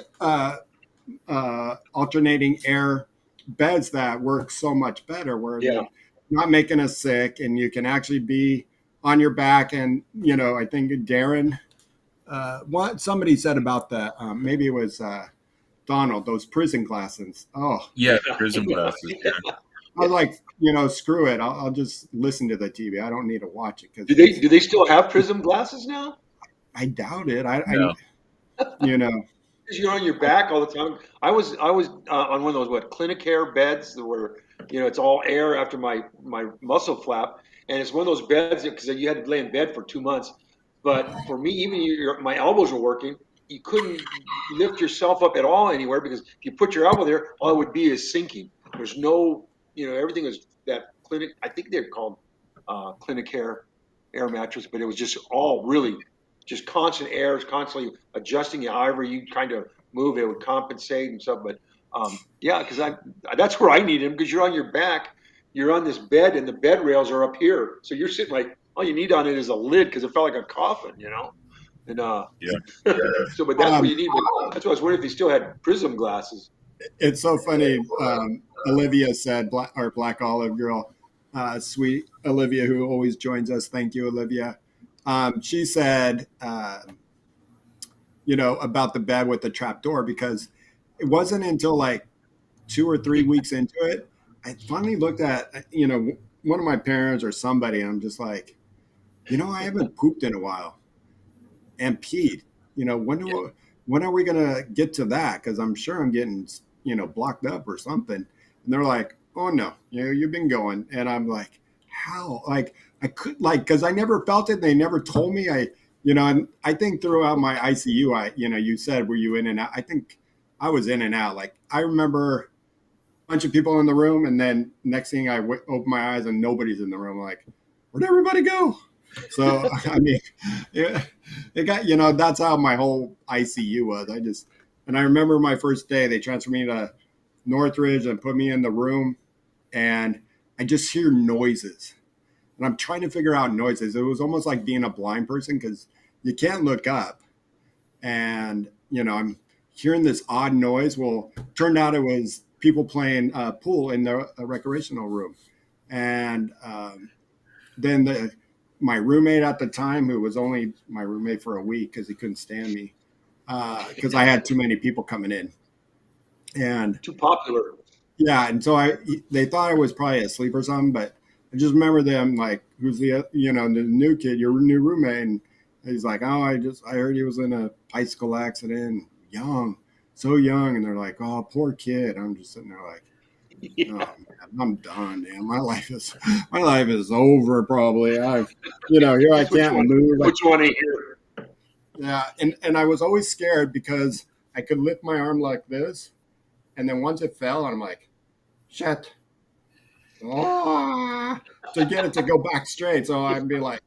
Speaker 2: alternating air beds that work so much better, where
Speaker 1: Yeah.
Speaker 2: they're not making us sick, and you can actually be on your back. And I think Darren, what somebody said about that, maybe it was Donald, those prison glasses. Oh,
Speaker 3: Yeah, the prism
Speaker 1: Yeah.
Speaker 3: glasses. Yeah.
Speaker 2: I was like, screw it. I'll just listen to the TV. I don't need to watch it because
Speaker 1: Do they still have prism glasses now?
Speaker 2: I doubt it.
Speaker 3: No.
Speaker 2: You know,
Speaker 1: Because you're on your back all the time. I was on one of those Clinicare beds that were, it's all air after my muscle flap, and it's one of those beds because you had to lay in bed for 2 months. But for me, even my elbows were working. You couldn't lift yourself up at all anywhere because if you put your elbow there, all it would be is sinking. There's no, everything is that clinic. I think they're called Clinicare air mattress, but it was just all really just constant air, constantly adjusting it however you kind of move, it would compensate and stuff. But yeah, because that's where I need him because you're on your back, you're on this bed, and the bed rails are up here, so you're sitting like all you need on it is a lid because it felt like a coffin. And
Speaker 3: Yeah.
Speaker 1: so, but that's what you need. But that's why I was wondering if he still had prism glasses.
Speaker 2: it's so funny. Olivia said, Black Olive Girl, sweet Olivia, who always joins us. Thank you, Olivia. She said, about the bed with the trap door, because it wasn't until like 2 or 3 weeks into it, I finally looked at, one of my parents or somebody, and I'm just like, I haven't pooped in a while and peed. When are we gonna get to that? Because I'm sure I'm getting blocked up or something. And they're like, oh no, you've been going. And I'm like, how? Like I could because I never felt it. They never told me. And I think throughout my ICU, you said, were you in and out? I think I was in and out. Like I remember a bunch of people in the room, and then next thing I open my eyes and nobody's in the room. Like, where'd everybody go? So I mean, it got that's how my whole ICU was. And I remember my first day, they transferred me to Northridge and put me in the room, and I just hear noises, and I'm trying to figure out noises. It was almost like being a blind person because you can't look up, and I'm hearing this odd noise. Well, turned out it was people playing pool in the recreational room, and then my roommate at the time, who was only my roommate for a week because he couldn't stand me, because I had too many people coming in, and
Speaker 1: Too popular.
Speaker 2: yeah, and so they thought I was probably asleep or something, but I just remember them like, who's the the new kid, your new roommate, and he's like, oh, I heard he was in a bicycle accident, young, so young, and they're like, oh, poor kid. I'm just sitting there like,
Speaker 1: Yeah.
Speaker 2: oh man, I'm done, man. My life is over. Probably. Here I can't move.
Speaker 1: Which one I hear?
Speaker 2: Yeah, and I was always scared because I could lift my arm like this, and then once it fell, I'm like, shit, to get it to go back straight. So I'd be like,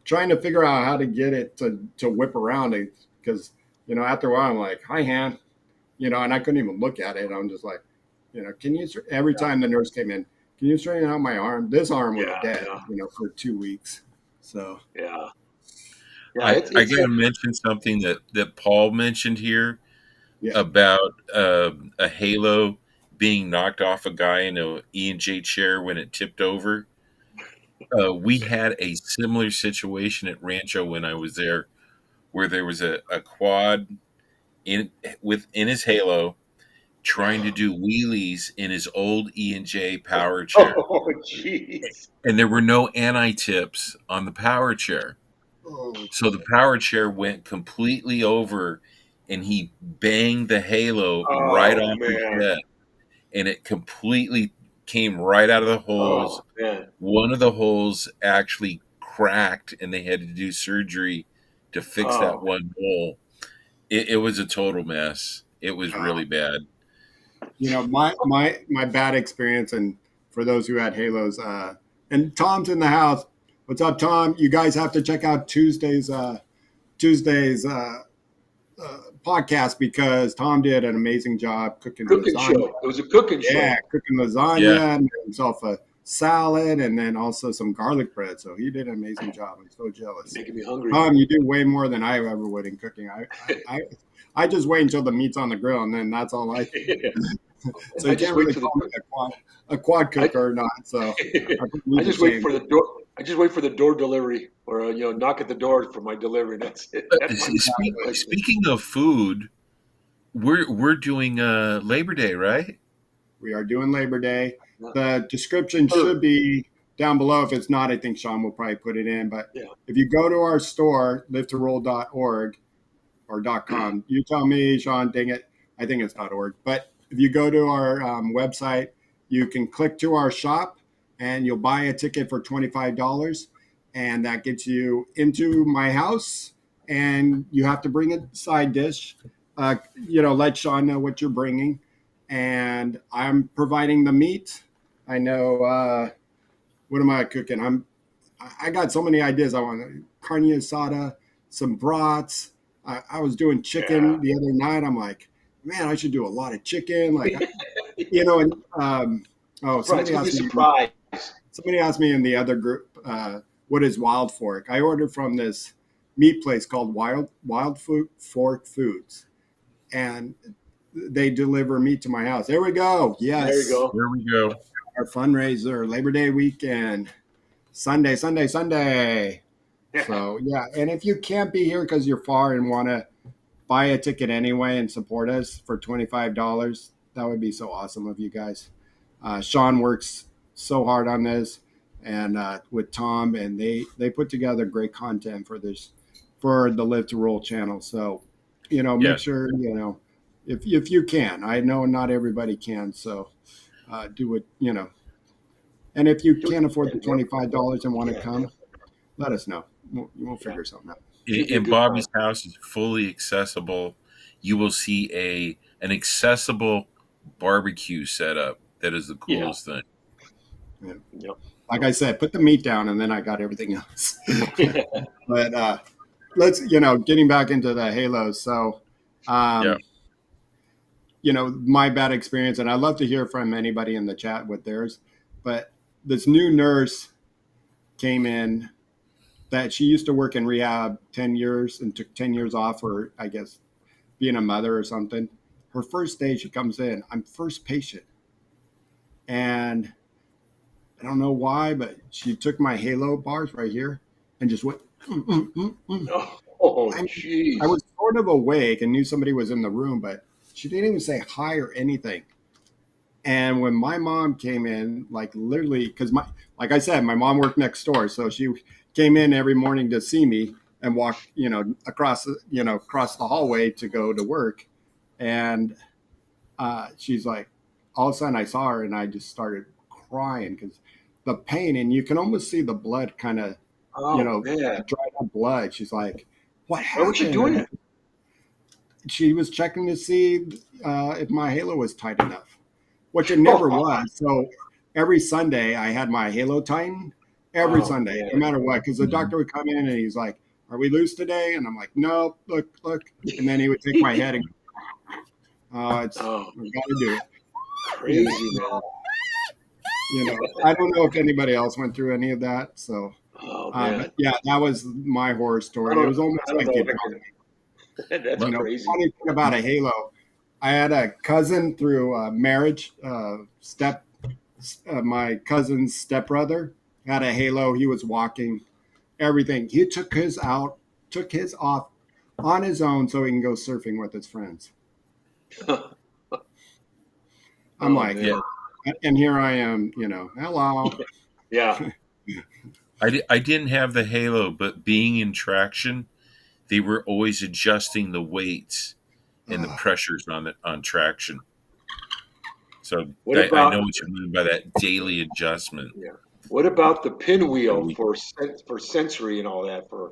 Speaker 2: trying to figure out how to get it to whip around it, because after a while I'm like, hi hand, and I couldn't even look at it. I'm just like, can you? Every time the nurse came in, can you straighten out my arm? This arm was dead, for 2 weeks. So
Speaker 1: Yeah.
Speaker 3: I got to mention something that Paul mentioned here about a halo being knocked off a guy in a E&J chair when it tipped over. We had a similar situation at Rancho when I was there, where there was a quad within his halo trying to do wheelies in his old E&J power chair.
Speaker 1: Oh, jeez.
Speaker 3: And there were no anti-tips on the power chair. So the power chair went completely over, and he banged the halo right off his head. And it completely came right out of the holes.
Speaker 1: Oh, man.
Speaker 3: One of the holes actually cracked, and they had to do surgery to fix that one hole. It was a total mess. It was really bad.
Speaker 2: My bad experience, and for those who had halos, and Tom's in the house. What's up, Tom? You guys have to check out Tuesday's podcast, because Tom did an amazing job cooking lasagna.
Speaker 1: Show. It was a cooking show.
Speaker 2: Yeah, cooking lasagna, and made himself a salad, and then also some garlic bread. So he did an amazing job. I'm so jealous.
Speaker 1: Making me hungry.
Speaker 2: You do way more than I ever would in cooking. I just wait until the meat's on the grill, and then that's all I do. So you can't really call me a quad cooker or not. So
Speaker 1: I just wait for the door. I just wait for the door delivery, or knock at the door for my delivery. That's it.
Speaker 3: Speaking of food, we're doing Labor Day, right?
Speaker 2: We are doing Labor Day. The description should be down below. If it's not, I think Shawn will probably put it in. But if you go to our store, liveToRoll.org or .com, you tell me, Shawn, dang it, I think it's .org. But if you go to our website, you can click to our shop, and you'll buy a ticket for $25, and that gets you into my house. And you have to bring a side dish. Let Shawn know what you're bringing, and I'm providing the meat. I know. What am I cooking? I got so many ideas. I want carne asada, some brats. I was doing chicken the other night. I'm like, man, I should do a lot of chicken. Like, somebody asked me in the other group, what is Wild Fork? I ordered from this meat place called Wild Fork Foods, and they deliver meat to my house. There we go. Yes.
Speaker 1: There you go.
Speaker 3: There we go.
Speaker 2: Our fundraiser, Labor Day weekend, Sunday. So, and if you can't be here because you're far and want to buy a ticket anyway and support us for $25, that would be so awesome of you guys. Shawn works so hard on this, and with Tom, and they put together great content for the Live to Roll channel. So, make sure, if you can. I know not everybody can, so do it, And if you can't afford the $25 and want to come, let us know. We'll figure something out.
Speaker 3: And Bobby's house is fully accessible. You will see an accessible barbecue setup. That is the coolest thing.
Speaker 2: Yeah. Yep. Like I said, put the meat down, and then I got everything else. But let's, getting back into the halos. So, my bad experience, and I'd love to hear from anybody in the chat with theirs. But this new nurse came in that she used to work in rehab 10 years and took 10 years off for, I guess, being a mother or something. Her first day she comes in, I'm first patient. And I don't know why, but she took my halo bars right here and just went,
Speaker 1: Oh, jeez.
Speaker 2: I was sort of awake and knew somebody was in the room, but she didn't even say hi or anything. And when my mom came in, like literally, because like I said, my mom worked next door, so she came in every morning to see me and walk, across the hallway to go to work. And she's like, all of a sudden I saw her and I just started crying because the pain, and you can almost see the blood kind of, dried up blood. She's like, what happened?
Speaker 1: What was she doing?
Speaker 2: She was checking to see if my halo was tight enough, which it never was. So every Sunday I had my halo tightened. Every Sunday, no matter what, because the doctor would come in and he's like, are we loose today? And I'm like, no, look. And then he would take my head and go, we got to do it.
Speaker 1: Crazy, man.
Speaker 2: I don't know if anybody else went through any of that. So, but that was my horror story. It was almost like
Speaker 1: That's crazy.
Speaker 2: Funny thing about a halo, I had a cousin through marriage, my cousin's stepbrother had a halo. He was walking, everything. He took his off on his own so he can go surfing with his friends. I'm like, and here I am, hello.
Speaker 1: Yeah.
Speaker 3: I didn't have the halo, but being in traction, they were always adjusting the weights and the pressures on traction. So I know what you mean by that daily adjustment.
Speaker 1: Yeah. What about the pinwheel for sensory and all that? I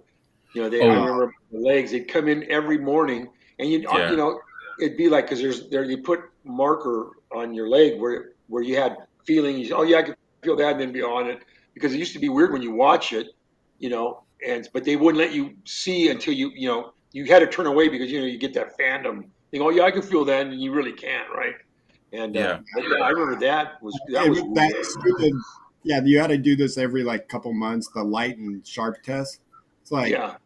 Speaker 1: remember the legs. They'd come in every morning, and it'd be like, because you put marker on your leg where you had feeling. You say, I can feel that, and then be on it, because it used to be weird when you watch it, but they wouldn't let you see until you had to turn away because you get that fandom thing. I can feel that, and you really can't, right? And I remember that was
Speaker 2: that stupid yeah, you had to do this every like couple months, the light and sharp test. It's like,
Speaker 1: Yeah.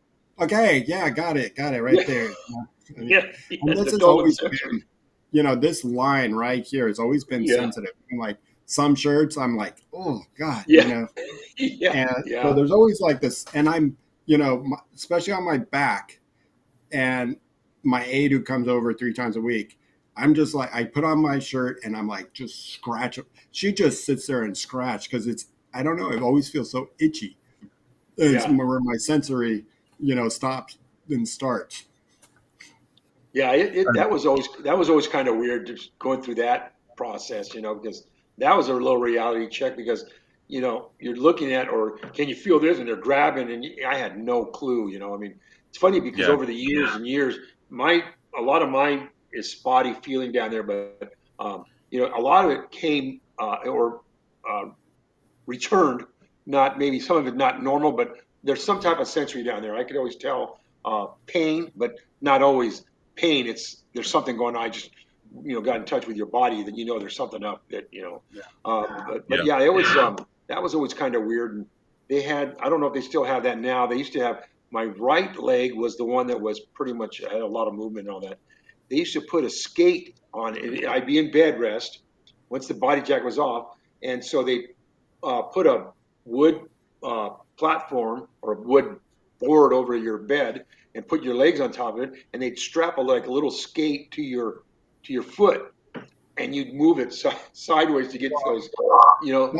Speaker 2: okay, yeah, got it right
Speaker 1: Yeah.
Speaker 2: there.
Speaker 1: Yeah.
Speaker 2: And
Speaker 1: Yeah.
Speaker 2: this
Speaker 1: The
Speaker 2: has
Speaker 1: dome and
Speaker 2: always
Speaker 1: sensory.
Speaker 2: been, this line right here has always been
Speaker 1: Yeah.
Speaker 2: sensitive. And like some shirts, I'm like, oh God,
Speaker 1: Yeah. Yeah.
Speaker 2: And so
Speaker 1: Yeah.
Speaker 2: there's always like this, and I'm, especially on my back, and my aide who comes over 3 times a week, I'm just like, I put on my shirt and I'm like, just scratch. She just sits there and scratch because I don't know, it always feels so itchy. It's
Speaker 1: Yeah.
Speaker 2: where my sensory, stops and starts.
Speaker 1: Yeah, that was always kind of weird just going through that process, because that was a little reality check because you're looking at or can you feel this and they're grabbing and I had no clue, I mean, it's funny because
Speaker 3: Yeah.
Speaker 1: over the years and years, a lot of mine is spotty feeling down there, but a lot of it came or uh, returned, not maybe some of it not normal, but there's some type of sensory down there. I could always tell pain, but not always pain. It's there's something going on. I just got in touch with your body that there's something up that but
Speaker 3: Yeah.
Speaker 1: yeah, it was that was always kind of weird. And they had I don't know if they still have that now. They used to have my right leg was the one that was pretty much had a lot of movement and all that. They used to put a skate on it. I'd be in bed rest once the body jack was off, and so they put a wood platform or wood board over your bed and put your legs on top of it, and they'd strap like a little skate to your foot, and you'd move it sideways to get those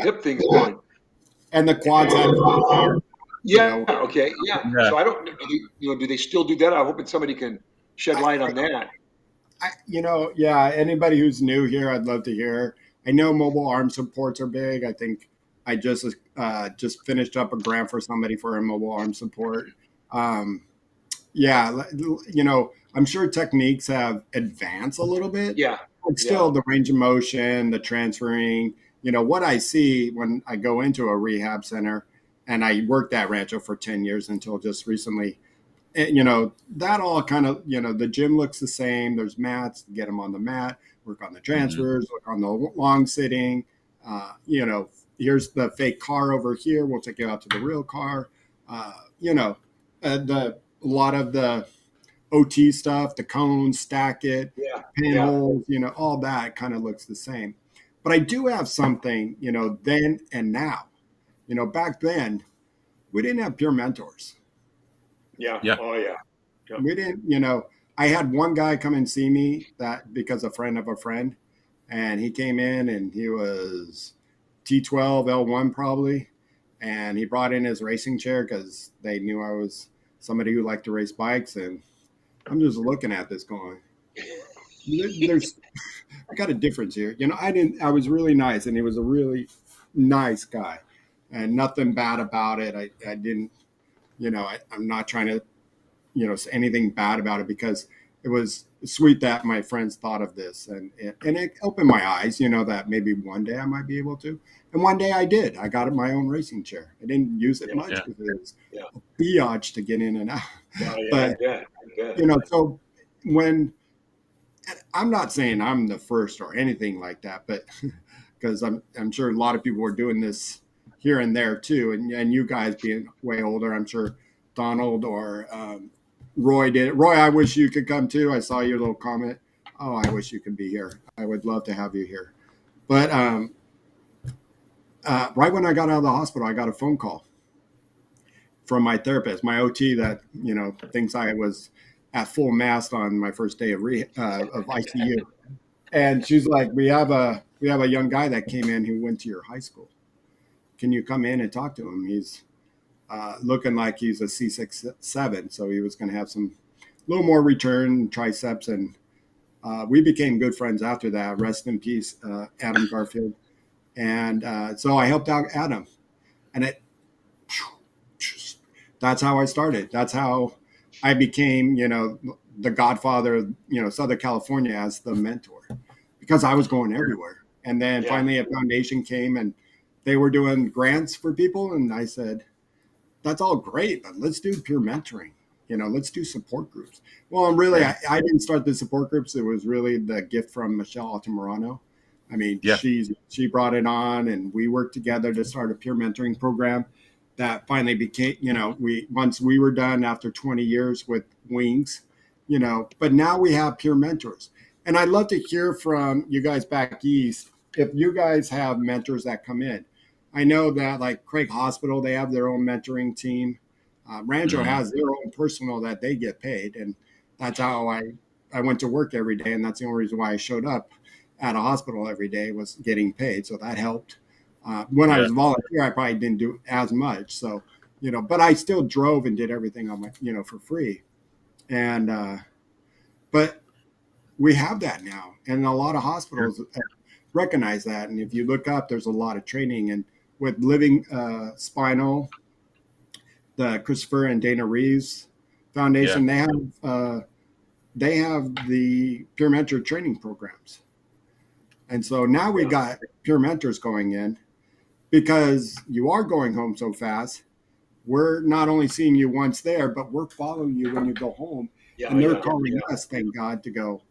Speaker 1: hip things going.
Speaker 2: And the quads had,
Speaker 1: Yeah. Okay. Yeah.
Speaker 3: Yeah.
Speaker 1: So I don't. Do they still do that? I hope that somebody can shed
Speaker 2: I,
Speaker 1: light on that.
Speaker 2: yeah, anybody who's new here, I'd love to hear. I know mobile arm supports are big. I think I just finished up a grant for somebody for a mobile arm support. Um, yeah, I'm sure techniques have advanced a little bit,
Speaker 1: Yeah.
Speaker 2: but
Speaker 1: Yeah.
Speaker 2: still the range of motion, the transferring, what I see when I go into a rehab center, and I worked at Rancho for 10 years until just recently. And, that all kind of, the gym looks the same. There's mats, get them on the mat, work on the
Speaker 3: Hmm.
Speaker 2: transfers, work on the long sitting. Here's the fake car over here. We'll take you out to the real car. The a lot of the OT stuff, the cones, stack it,
Speaker 1: Yeah. Yeah.
Speaker 2: pinholes, all that kind of looks the same. But I do have something, then and now. Back then, we didn't have peer mentors.
Speaker 1: Yeah.
Speaker 3: Yeah.
Speaker 1: Oh yeah. Yeah.
Speaker 2: We didn't, I had one guy come and see me that because a friend of a friend, and he came in and he was T12 L1 probably, and he brought in his racing chair because they knew I was somebody who liked to race bikes, and I'm just looking at this going, there's I got a difference here. I was really nice, and he was a really nice guy, and nothing bad about it. I didn't, I'm not trying to say anything bad about it because it was sweet that my friends thought of this, and it opened my eyes, that maybe one day I might be able to. And one day I did. I got my own racing chair. I didn't use it
Speaker 1: Yeah.
Speaker 2: much
Speaker 3: Yeah.
Speaker 2: because it was
Speaker 1: Yeah.
Speaker 2: a biatch to get in and out.
Speaker 1: Oh yeah. I
Speaker 2: But
Speaker 1: bet. I bet.
Speaker 2: so when I'm not saying I'm the first or anything like that, but because I'm sure a lot of people are doing this here and there too, and you guys being way older, I'm sure Donald or Roy did it. Roy, I wish you could come too. I saw your little comment. Oh, I wish you could be here. I would love to have you here. But right when I got out of the hospital, I got a phone call from my therapist, my OT, that thinks I was at full mast on my first day of ICU, and she's like, "We have a young guy that came in who went to your high school. Can you come in and talk to him? He's looking like he's a C6-7, so he was going to have some little more return triceps." And we became good friends after that. Rest in peace, Adam Garfield. And so I helped out Adam, and that's how I started. That's how I became, the godfather of, Southern California as the mentor, because I was going everywhere. And then
Speaker 1: Yeah.
Speaker 2: finally a foundation came and they were doing grants for people. And I said, that's all great, but let's do peer mentoring. Let's do support groups. Well, really,
Speaker 3: Yeah.
Speaker 2: I didn't start the support groups. It was really the gift from Michelle Altamirano. I mean,
Speaker 3: Yeah.
Speaker 2: she brought it on, and we worked together to start a peer mentoring program that finally became, we once we were done after 20 years with Wings, but now we have peer mentors. And I'd love to hear from you guys back east if you guys have mentors that come in. I know that like Craig Hospital, they have their own mentoring team. Rancho
Speaker 3: Mhm.
Speaker 2: has their own personal that they get paid, and that's how I went to work every day, and that's the only reason why I showed up at a hospital every day was getting paid, so that helped. When I
Speaker 3: Yeah.
Speaker 2: was a volunteer, I probably didn't do as much, so but I still drove and did everything on my for free, and but we have that now, and a lot of
Speaker 3: Sure.
Speaker 2: hospitals recognize that. And if you look up, there's a lot of training, and with Living Spinal, the Christopher and Dana Reeves
Speaker 3: Yeah.
Speaker 2: Foundation, they have the peer mentor training programs. And so now we
Speaker 1: Yeah.
Speaker 2: got peer mentors going in because you are going home so fast. We're not only seeing you once there, but we're following you when you go home.
Speaker 1: Yeah.
Speaker 2: And they're
Speaker 1: Yeah.
Speaker 2: calling
Speaker 1: Yeah.
Speaker 2: us, thank God, to go,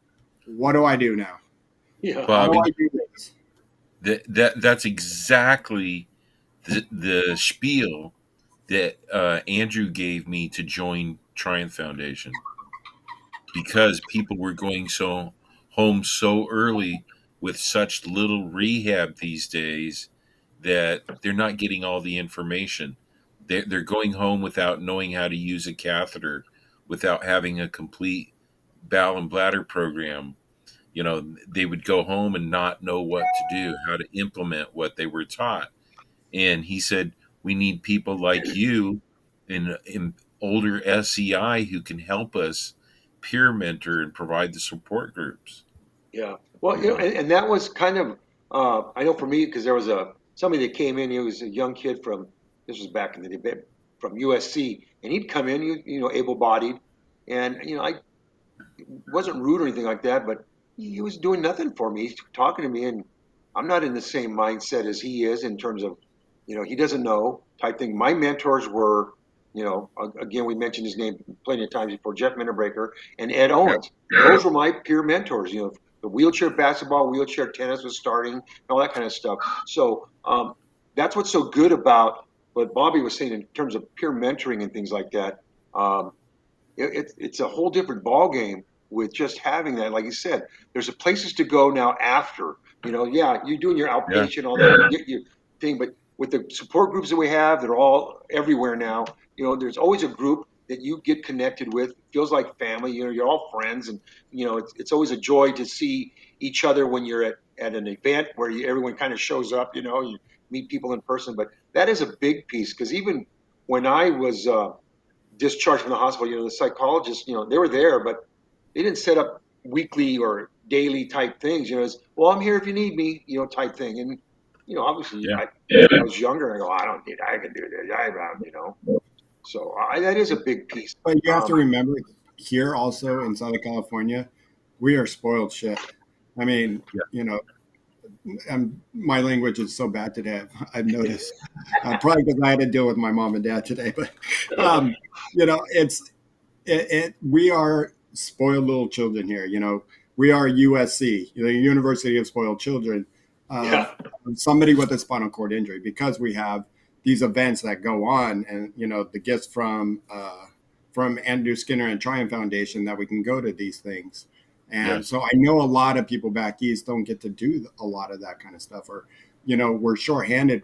Speaker 2: what do I do now?
Speaker 1: Yeah.
Speaker 2: How do
Speaker 3: Bobby,
Speaker 2: I do this?
Speaker 3: that's exactly the spiel that Andrew gave me to join Triumph Foundation, because people were going so home so early with such little rehab these days that they're not getting all the information. They're going home without knowing how to use a catheter, without having a complete bowel and bladder program. They would go home and not know what to do, how to implement what they were taught. And he said, we need people like you in older SEI who can help us peer mentor and provide the support groups.
Speaker 1: Yeah. Well,
Speaker 3: You know,
Speaker 1: and that was kind of, I know for me, because there was somebody that came in, he was a young kid this was back in the day, from USC, and he'd come in, able-bodied, and, I wasn't rude or anything like that, but he was doing nothing for me. He's talking to me, and I'm not in the same mindset as he is in terms of, he doesn't know type thing. My mentors were, again, we mentioned his name plenty of times before, Jeff Minnerbreaker and Ed
Speaker 3: yeah,
Speaker 1: Owens. Those were my peer mentors. The wheelchair basketball, wheelchair tennis was starting, and all that kind of stuff. So that's what's so good about what Bobby was saying in terms of peer mentoring and things like that. Um, it's a whole different ball game with just having that. Like you said, there's places to go now after. Yeah, you're doing your
Speaker 3: yeah,
Speaker 1: outpatient, all that, you get your thing, but with the support groups that we have, they're all everywhere now. There's always a group that you get connected with. It feels like family. You're all friends, and it's always a joy to see each other when you're at an event where everyone kind of shows up. You meet people in person, but that is a big piece because even when I was discharged from the hospital, the psychologists, they were there, but they didn't set up weekly or daily type things. It's, well, I'm here if you need me, type thing. And obviously,
Speaker 3: yeah,
Speaker 1: I was younger, and I go, I don't need, I can do this, So that is a big piece.
Speaker 2: But you have to
Speaker 1: Um,
Speaker 2: remember here also in Southern California, we are spoiled shit. I mean,
Speaker 3: yeah,
Speaker 2: my language is so bad today. I've noticed, probably because I had to deal with my mom and dad today. But we are spoiled little children here. We are USC, the University of Spoiled Children, of
Speaker 1: yeah,
Speaker 2: somebody with a spinal cord injury, because we have these events that go on, and the gifts from Andrew Skinner and Triumph Foundation that we can go to these things. And
Speaker 3: yes,
Speaker 2: so I know a lot of people back east don't get to do a lot of that kind of stuff, or we're shorthanded,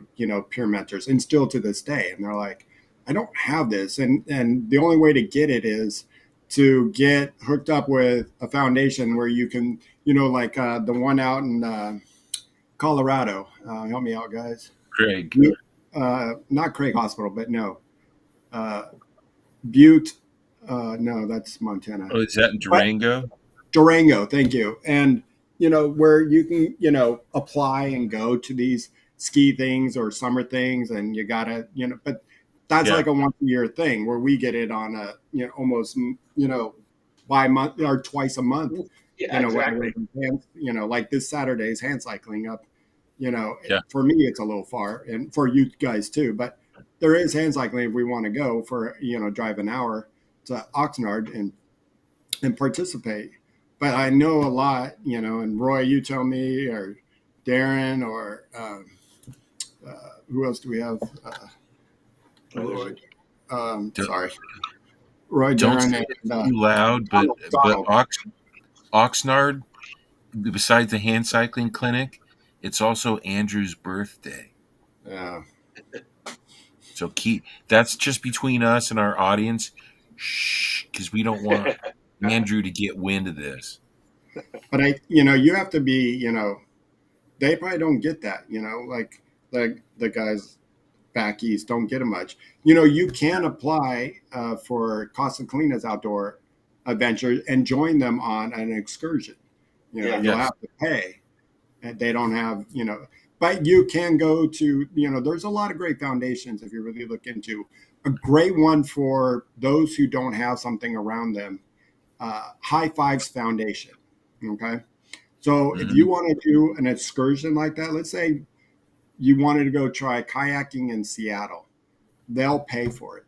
Speaker 2: peer mentors, and still to this day, and they're like, I don't have this, and the only way to get it is to get hooked up with a foundation where you can, like the one out in Colorado. Help me out, guys.
Speaker 3: Craig.
Speaker 2: Not Craig Hospital, but no, uh, Butte. No, that's Montana.
Speaker 3: Oh, is that in
Speaker 2: But
Speaker 3: Durango?
Speaker 2: Durango, thank you. And where you can, apply and go to these ski things or summer things, and you gotta, but that's
Speaker 3: Yeah,
Speaker 2: like a once a year thing where we get it on a, almost, by month or twice a month.
Speaker 1: yeah, exactly.
Speaker 2: Like this Saturday's hand cycling up.
Speaker 3: yeah,
Speaker 2: For me it's a little far, and for you guys too. But there is hand cycling if we want to go for drive an hour to Oxnard and participate. But I know a lot, and Roy, you tell me, or Darren or who else do we have? Roy. Sorry, Roy,
Speaker 3: Don't
Speaker 2: Darren,
Speaker 3: say it
Speaker 2: and
Speaker 3: too loud, but
Speaker 2: Donald.
Speaker 3: Oxnard, besides the hand cycling clinic, it's also Andrew's birthday.
Speaker 2: Yeah.
Speaker 3: So that's just between us and our audience. Shh, because we don't want Andrew to get wind of this.
Speaker 2: But you have to be, they probably don't get that, like the guys back east don't get it much. You can apply for Costa Clina's outdoor adventure and join them on an excursion.
Speaker 1: Yeah.
Speaker 2: You'll have to pay. And they don't have, but you can go to, there's a lot of great foundations if you really look into a great one for those who don't have something around them. High Fives Foundation. Okay. So if you want to do an excursion like that, let's say you wanted to go try kayaking in Seattle, they'll pay for it.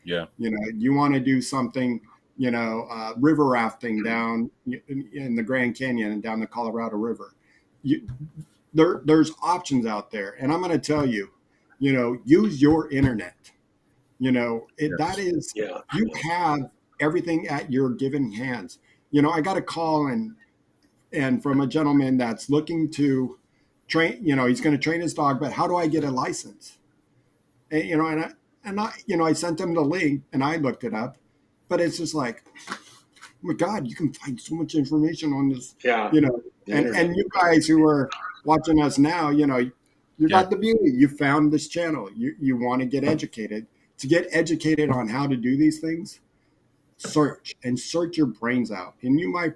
Speaker 3: Yeah.
Speaker 2: You want to do something, river rafting down in the Grand Canyon and down the Colorado River. There's options out there. And I'm going to tell you, use your internet. That is, you have everything at your given hands. I got a call and from a gentleman that's looking to train, he's going to train his dog, but how do I get a license? And I sent him the link and I looked it up, but it's just like, oh my God, you can find so much information on this, and you guys who are watching us now, you got the beauty. You found this channel. You want to get educated. To get educated on how to do these things, search your brains out. And you might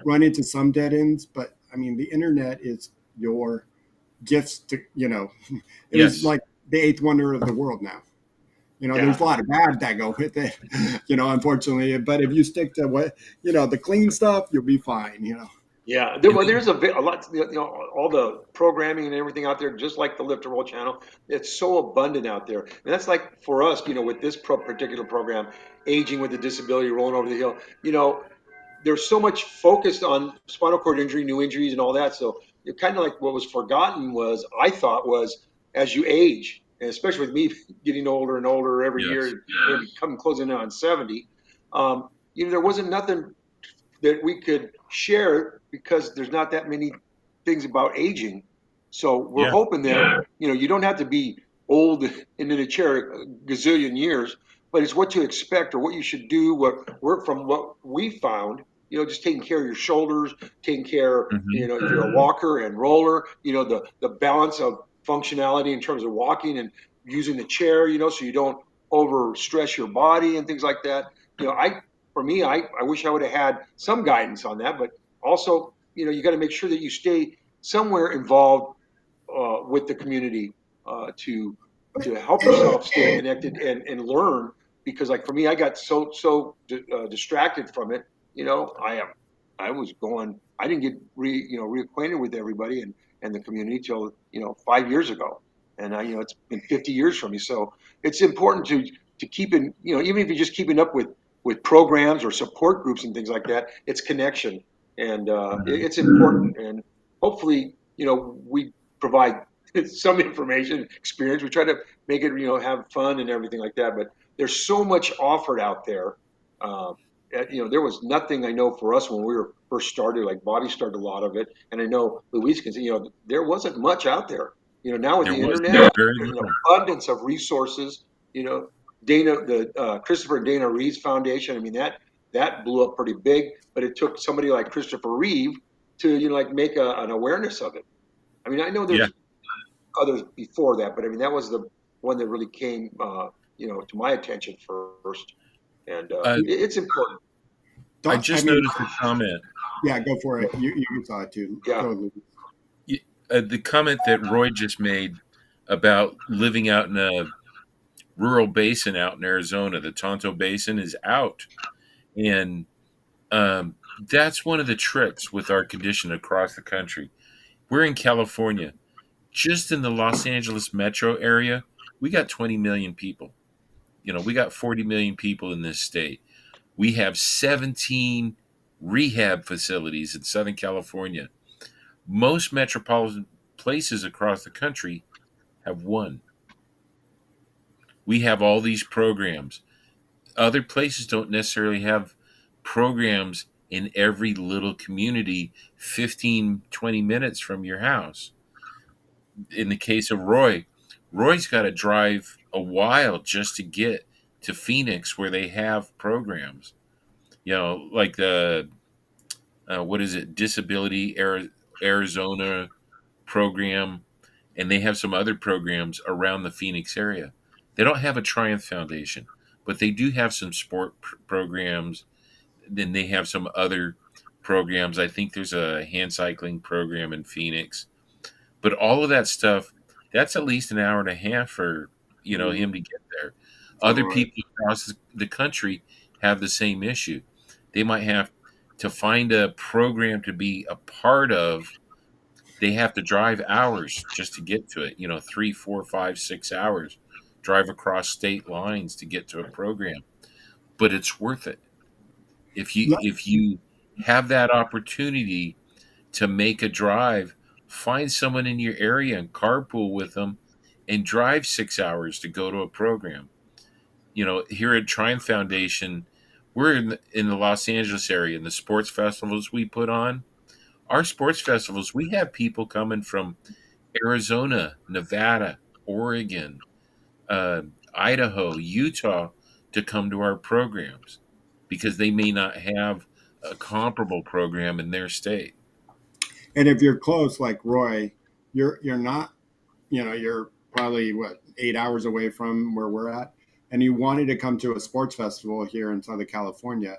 Speaker 2: run into some dead ends, but I mean, the internet is your gifts to, it is like the eighth wonder of the world now. There's a lot of bad that go with it, unfortunately. But if you stick to what, the clean stuff, you'll be fine,
Speaker 1: Yeah, there's a lot, all the programming and everything out there, just like the Lift to Roll channel. It's so abundant out there. And that's like for us, with this particular program, Aging with a Disability, Rolling Over the Hill, there's so much focused on spinal cord injury, new injuries, and all that. So it kind of like what was forgotten I thought, was as you age, and especially with me getting older and older every year, maybe coming closing in on 70, there wasn't nothing that we could share because there's not that many things about aging. So we're hoping that, you don't have to be old and in a chair a gazillion years, but it's what to expect or what you should do, from what we found, just taking care of your shoulders, taking care, if you're a walker and roller, the balance of functionality in terms of walking and using the chair, so you don't over stress your body and things like that. For me, I wish I would have had some guidance on that, but also, you got to make sure that you stay somewhere involved with the community to help yourself stay connected and learn. Because, like for me, I got so distracted from it. I was going. I didn't get reacquainted with everybody and the community till 5 years ago, and it's been 50 years for me. So it's important to keep in, even if you're just keeping up with programs or support groups and things like that, it's connection, and it's important. And hopefully, we provide some information, experience. We try to make it, have fun and everything like that. But there's so much offered out there. There was nothing, I know, for us when we were first started. Like Bobby started a lot of it, and I know Luis can say, there wasn't much out there. Now with the internet, there's an abundance of resources. The Christopher and Dana Reeves Foundation. I mean, that blew up pretty big, but it took somebody like Christopher Reeve to make an awareness of it. I mean, I know there's others before that, but I mean, that was the one that really came to my attention first, and it's important.
Speaker 3: I just noticed a comment.
Speaker 2: Yeah, go for it. You saw it too.
Speaker 1: Yeah.
Speaker 3: The comment that Roy just made about living out in a rural basin out in Arizona, the Tonto Basin, is out. And that's one of the tricks with our condition across the country. We're in California. Just in the Los Angeles metro area, we got 20 million people. We got 40 million people in this state. We have 17 rehab facilities in Southern California. Most metropolitan places across the country have one. We have all these programs. Other places don't necessarily have programs in every little community 15, 20 minutes from your house. In the case of Roy's got to drive a while just to get to Phoenix where they have programs. Like the what is it, Arizona program, and they have some other programs around the Phoenix area. They don't have a Triumph Foundation, but they do have some sport programs. Then they have some other programs. I think there's a hand cycling program in Phoenix. But all of that stuff, that's at least an hour and a half for him to get there. Other
Speaker 1: Right.
Speaker 3: people across the country have the same issue. They might have to find a program to be a part of. They have to drive hours just to get to it. 3, 4, 5, 6 hours. Drive across state lines to get to a program, but it's worth it if you have that opportunity to make a drive. Find someone in your area and carpool with them and drive 6 hours to go to a program. Here at Triumph Foundation, we're in the Los Angeles area, and the sports festivals we put on, our sports festivals, we have people coming from Arizona, Nevada, Oregon, uh, Idaho, Utah to come to our programs because they may not have a comparable program in their state.
Speaker 2: And if you're close, like Roy, you're not, you're probably 8 hours away from where we're at, and you wanted to come to a sports festival here in Southern California.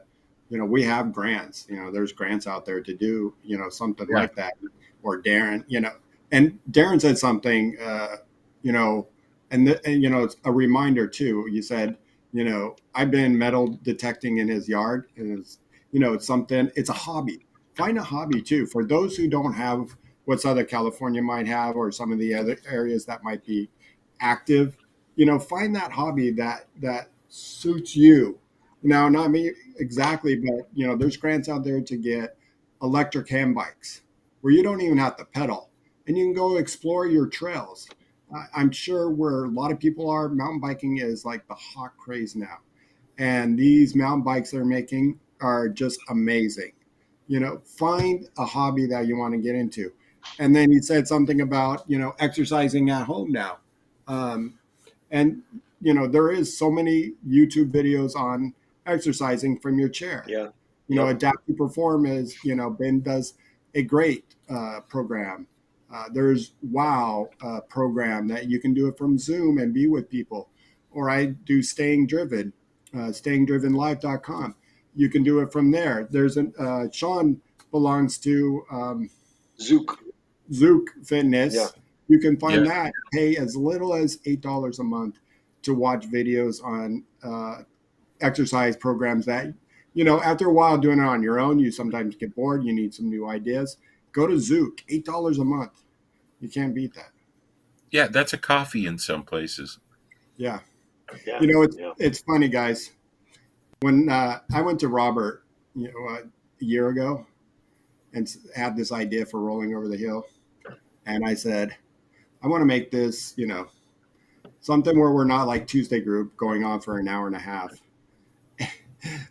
Speaker 2: We have grants. There's grants out there to do, something
Speaker 3: Yeah.
Speaker 2: like that. Or Darren, and Darren said something, you know, and it's a reminder too. You said, I've been metal detecting in his yard, and it's something. It's a hobby. Find a hobby too for those who don't have what Southern California might have, or some of the other areas that might be active. Find that hobby that suits you. Now, not me exactly, but there's grants out there to get electric hand bikes where you don't even have to pedal, and you can go explore your trails. I'm sure where a lot of people are, mountain biking is like the hot craze now, and these mountain bikes they're making are just amazing. Find a hobby that you want to get into. And then he said something about exercising at home now. And there is so many YouTube videos on exercising from your chair.
Speaker 1: Yeah.
Speaker 2: Adapt to Perform is, Ben does a great program. There's Wow program that you can do it from Zoom and be with people. Or I do Staying Driven, stayingdrivenlive.com. You can do it from there. There's Shawn belongs to
Speaker 1: Zook.
Speaker 2: Zook Fitness.
Speaker 1: Yeah.
Speaker 2: You can find that. Pay as little as $8 a month to watch videos on exercise programs that, after a while doing it on your own, you sometimes get bored. You need some new ideas. Go to Zook, $8 a month. You can't beat that.
Speaker 3: Yeah, that's a coffee in some places.
Speaker 2: Yeah.
Speaker 1: Yeah.
Speaker 2: It's funny, guys. When I went to Robert, a year ago, and had this idea for Rolling Over the Hill, and I said, I want to make this, something where we're not like Tuesday group going on for an hour and a half.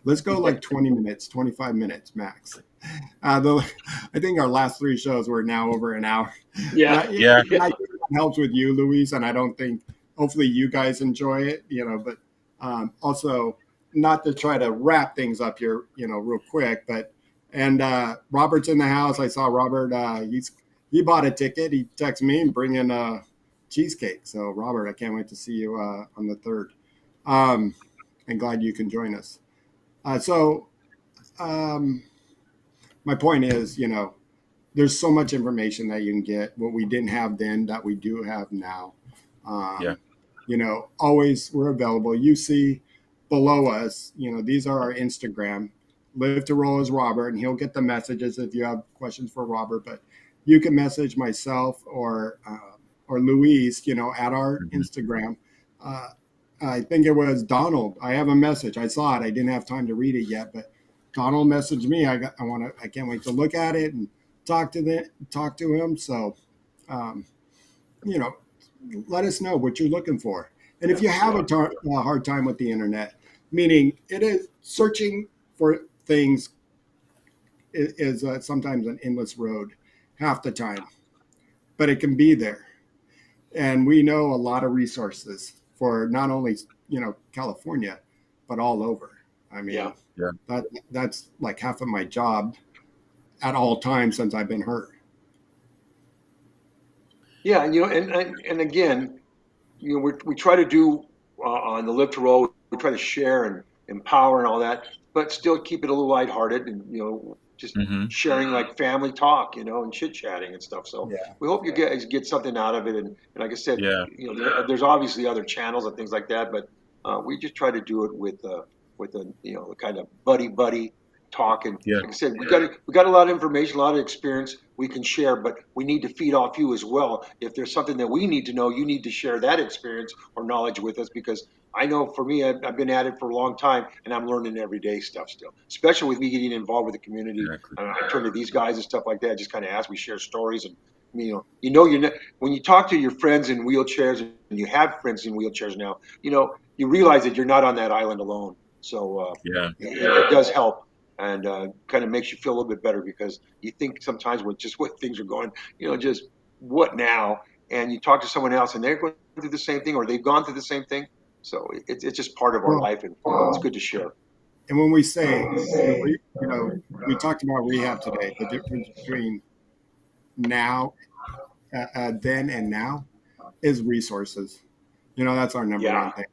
Speaker 2: Let's go like 20 minutes, 25 minutes max. I think our last 3 shows were now over an hour.
Speaker 1: Yeah.
Speaker 2: I think that helps with you, Luis, and I don't think, hopefully you guys enjoy it, but also not to try to wrap things up here, real quick, and Robert's in the house. I saw Robert, he bought a ticket. He texted me and bring in a cheesecake. So Robert, I can't wait to see you on the 3rd. And glad you can join us. My point is, there's so much information that you can get, what we didn't have then that we do have now. Always we're available. You see below us, these are our Instagram. Live to Roll is Robert, and he'll get the messages if you have questions for Robert. But you can message myself or Luis, at our Instagram. I think it was Donald. I have a message. I saw it. I didn't have time to read it yet, but Donald messaged me. I can't wait to look at it and talk to him. So Um, you know, let us know what you're looking for. And if
Speaker 1: Yeah.
Speaker 2: you have a hard time with the internet, meaning it is searching for things is sometimes an endless road half the time, but it can be there. And we know a lot of resources for not only, California, but all over. I
Speaker 1: Yeah.
Speaker 2: mean,
Speaker 3: Yeah.
Speaker 2: that's like half of my job at all times since I've been hurt.
Speaker 1: Yeah. And again, we try to do on the Live to Roll, we try to share and empower and all that, but still keep it a little lighthearted and just
Speaker 3: Hmm.
Speaker 1: sharing like family talk, and chit chatting and stuff. So
Speaker 2: Yeah.
Speaker 1: we hope you guys get something out of it. And like I said,
Speaker 3: Yeah.
Speaker 1: there's obviously other channels and things like that, but we just try to do it with a the kind of buddy talk. And
Speaker 3: Yeah.
Speaker 1: like I said, we got a lot of information, a lot of experience we can share, but we need to feed off you as well. If there's something that we need to know, you need to share that experience or knowledge with us, because I know for me, I've been at it for a long time and I'm learning everyday stuff still, especially with me getting involved with the community.
Speaker 3: Exactly.
Speaker 1: I turn to these guys and stuff like that, just kind of ask, we share stories. And you're not, when you talk to your friends in wheelchairs, and you have friends in wheelchairs now, you realize that you're not on that island alone. So
Speaker 3: Yeah.
Speaker 1: it does help, and kind of makes you feel a little bit better, because you think sometimes with just what things are going, just what now? And you talk to someone else and they're going through the same thing, or they've gone through the same thing. So it's just part of our
Speaker 2: Well,
Speaker 1: life, and it's good to share.
Speaker 2: and when we say, we talked about rehab today, the difference between now, then and now is resources. That's our number
Speaker 1: Yeah.
Speaker 2: one thing.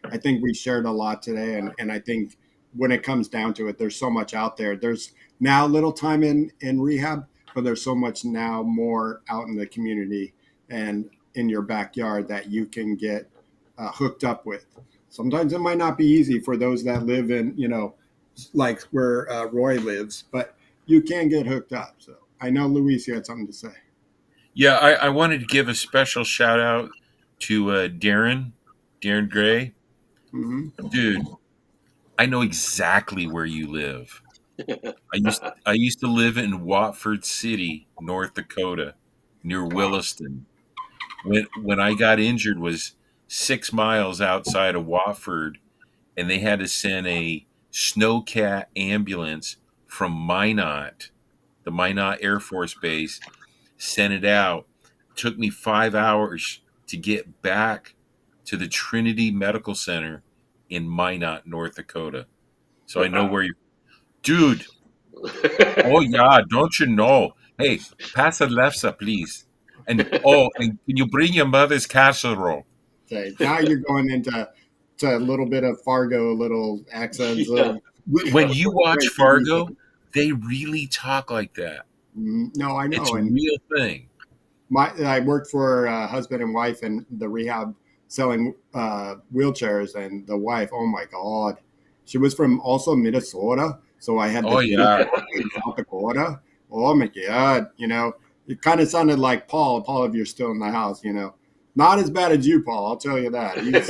Speaker 2: I think we shared a lot today, and I think when it comes down to it, there's so much out there. There's now little time in rehab, but there's so much now more out in the community and in your backyard that you can get hooked up with. Sometimes it might not be easy for those that live in, like where Roy lives, but you can get hooked up. So I know Luis, you had something to say.
Speaker 3: Yeah. I wanted to give a special shout out to Darren Gray.
Speaker 2: Mm-hmm.
Speaker 3: Dude, I know exactly where you live. I used to live in Watford City, North Dakota, near
Speaker 1: Wow.
Speaker 3: Williston. When I got injured was 6 miles outside of Watford, and they had to send a snowcat ambulance from Minot, the Minot Air Force Base, sent it out. Took me 5 hours to get back to the Trinity Medical Center in Minot, North Dakota. So I know
Speaker 1: Wow.
Speaker 3: where you, dude. Oh yeah, don't you know? Hey, pass a lefse, please. And can you bring your mother's casserole?
Speaker 2: Okay, now you're going into a little bit of Fargo, little accents.
Speaker 1: Yeah.
Speaker 3: When you watch
Speaker 2: Great TV show.
Speaker 3: Fargo, they really talk like that.
Speaker 2: No, I
Speaker 3: It's
Speaker 2: know,
Speaker 3: a
Speaker 2: and
Speaker 3: real thing.
Speaker 2: I worked for a husband and wife in the rehab selling wheelchairs, and the wife, oh my god, she was from also Minnesota, so I had the
Speaker 3: Oh
Speaker 2: heat
Speaker 3: yeah,
Speaker 2: in South Dakota. Oh my god, it kind of sounded like Paul. Paul, if you're still in the house, not as bad as you, Paul. I'll tell you that. He's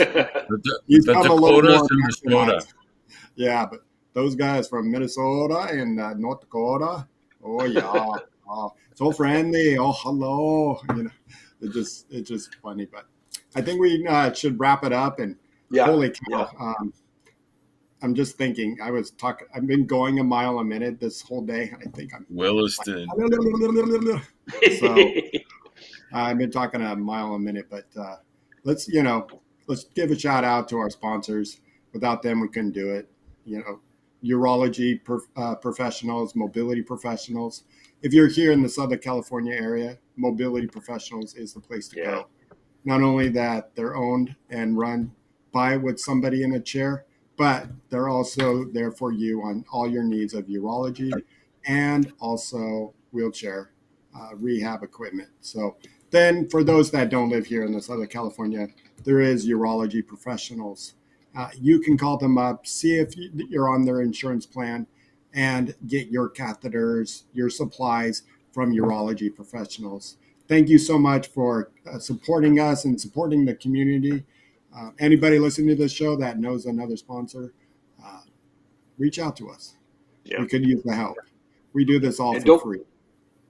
Speaker 3: the
Speaker 2: come a little
Speaker 3: Dakotas
Speaker 2: more
Speaker 3: and Minnesota.
Speaker 2: Americanized. Yeah, but those guys from Minnesota and North Dakota, oh yeah, so friendly. Oh hello, it's just funny. But I think we should wrap it up. And
Speaker 1: Yeah.
Speaker 2: holy
Speaker 1: Yeah.
Speaker 2: cow, I'm just thinking. I was talking. I've been going a mile a minute this whole day. I think I'm
Speaker 3: Williston.
Speaker 2: like, so I've been talking a mile a minute. But let's let's give a shout out to our sponsors. Without them, we couldn't do it. You know, urology professionals, mobility professionals. If you're here in the Southern California area, mobility professionals is the place to
Speaker 1: Yeah.
Speaker 2: go. Not only that, they're owned and run by with somebody in a chair, but they're also there for you on all your needs of urology and also wheelchair rehab equipment. So then for those that don't live here in the Southern California, there is urology professionals. You can call them up, see if you're on their insurance plan, and get your catheters, your supplies from urology professionals. Thank you so much for supporting us and supporting the community. Anybody listening to this show that knows another sponsor, uh, reach out to us.
Speaker 1: Yeah.
Speaker 2: We could use the help. We do this all
Speaker 1: And
Speaker 2: for
Speaker 1: don't
Speaker 2: free.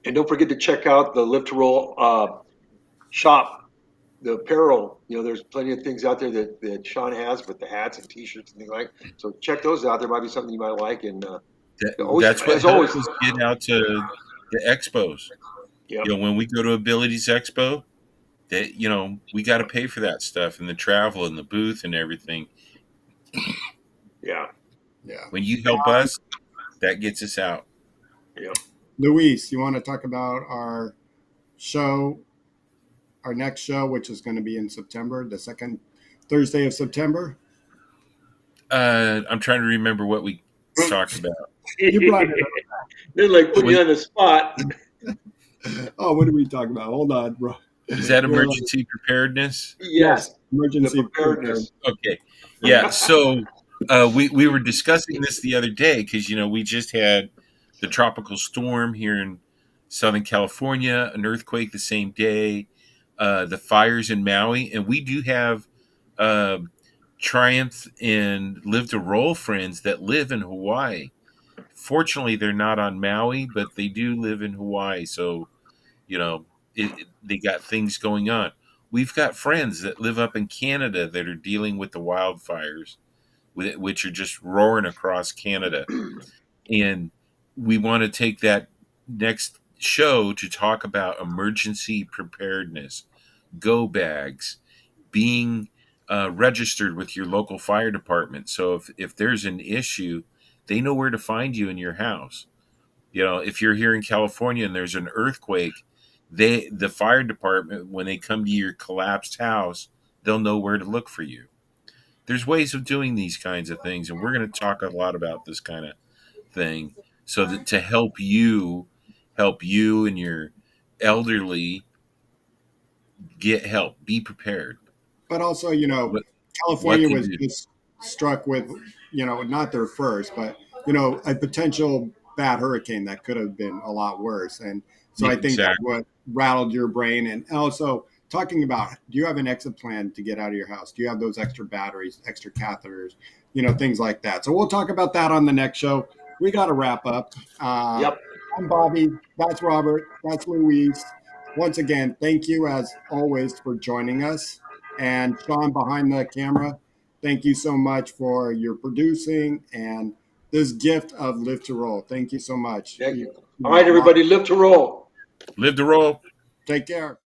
Speaker 1: and don't forget to check out the Live to Roll shop the apparel. There's plenty of things out there that Shawn has with the hats and T-shirts and things like. So check those out. There might be something you might like. And always,
Speaker 3: That's what
Speaker 1: as always,
Speaker 3: helps us get out to the expos.
Speaker 1: yep,
Speaker 3: When we go to Abilities Expo, that we got to pay for that stuff and the travel and the booth and everything.
Speaker 1: yeah,
Speaker 3: When you help us, that gets us out.
Speaker 1: yep.
Speaker 2: Luis, you want to talk about our show, our next show, which is going to be in September, the second Thursday of September?
Speaker 3: I'm trying to remember what we talked about.
Speaker 2: You brought it up.
Speaker 1: They're like putting you on the spot.
Speaker 2: Oh, what did we talk about? Hold on, bro.
Speaker 3: Is that emergency preparedness?
Speaker 1: Yes,
Speaker 2: Emergency
Speaker 1: the preparedness.
Speaker 3: Okay. Yeah. So we were discussing this the other day because, we just had the tropical storm here in Southern California, an earthquake the same day, the fires in Maui. And we do have Triumph and Live to Roll friends that live in Hawaii. Fortunately, they're not on Maui, but they do live in Hawaii. So, they got things going on. We've got friends that live up in Canada that are dealing with the wildfires, which are just roaring across Canada. And we want to take that next show to talk about emergency preparedness, go bags, being registered with your local fire department. So if there's an issue, they know where to find you in your house. If you're here in California and there's an earthquake, the fire department, when they come to your collapsed house, they'll know where to look for you. There's ways of doing these kinds of things, and we're going to talk a lot about this kind of thing, so that to help you and your elderly get help, be prepared.
Speaker 2: But also,
Speaker 3: What
Speaker 2: California
Speaker 3: to
Speaker 2: was
Speaker 3: do.
Speaker 2: just struck with, not their first, but, a potential bad hurricane that could have been a lot worse. And so I think that's what rattled your brain. And also talking about, do you have an exit plan to get out of your house? Do you have those extra batteries, extra catheters, things like that? So we'll talk about that on the next show. We got to wrap up.
Speaker 1: Yep.
Speaker 2: I'm Bobby. That's Robert. That's Luis. Once again, thank you as always for joining us. And Shawn behind the camera, thank you so much for your producing and this gift of Live to Roll. Thank you so much.
Speaker 1: Thank you. All right, everybody, live to roll.
Speaker 3: Live to roll.
Speaker 2: Take care.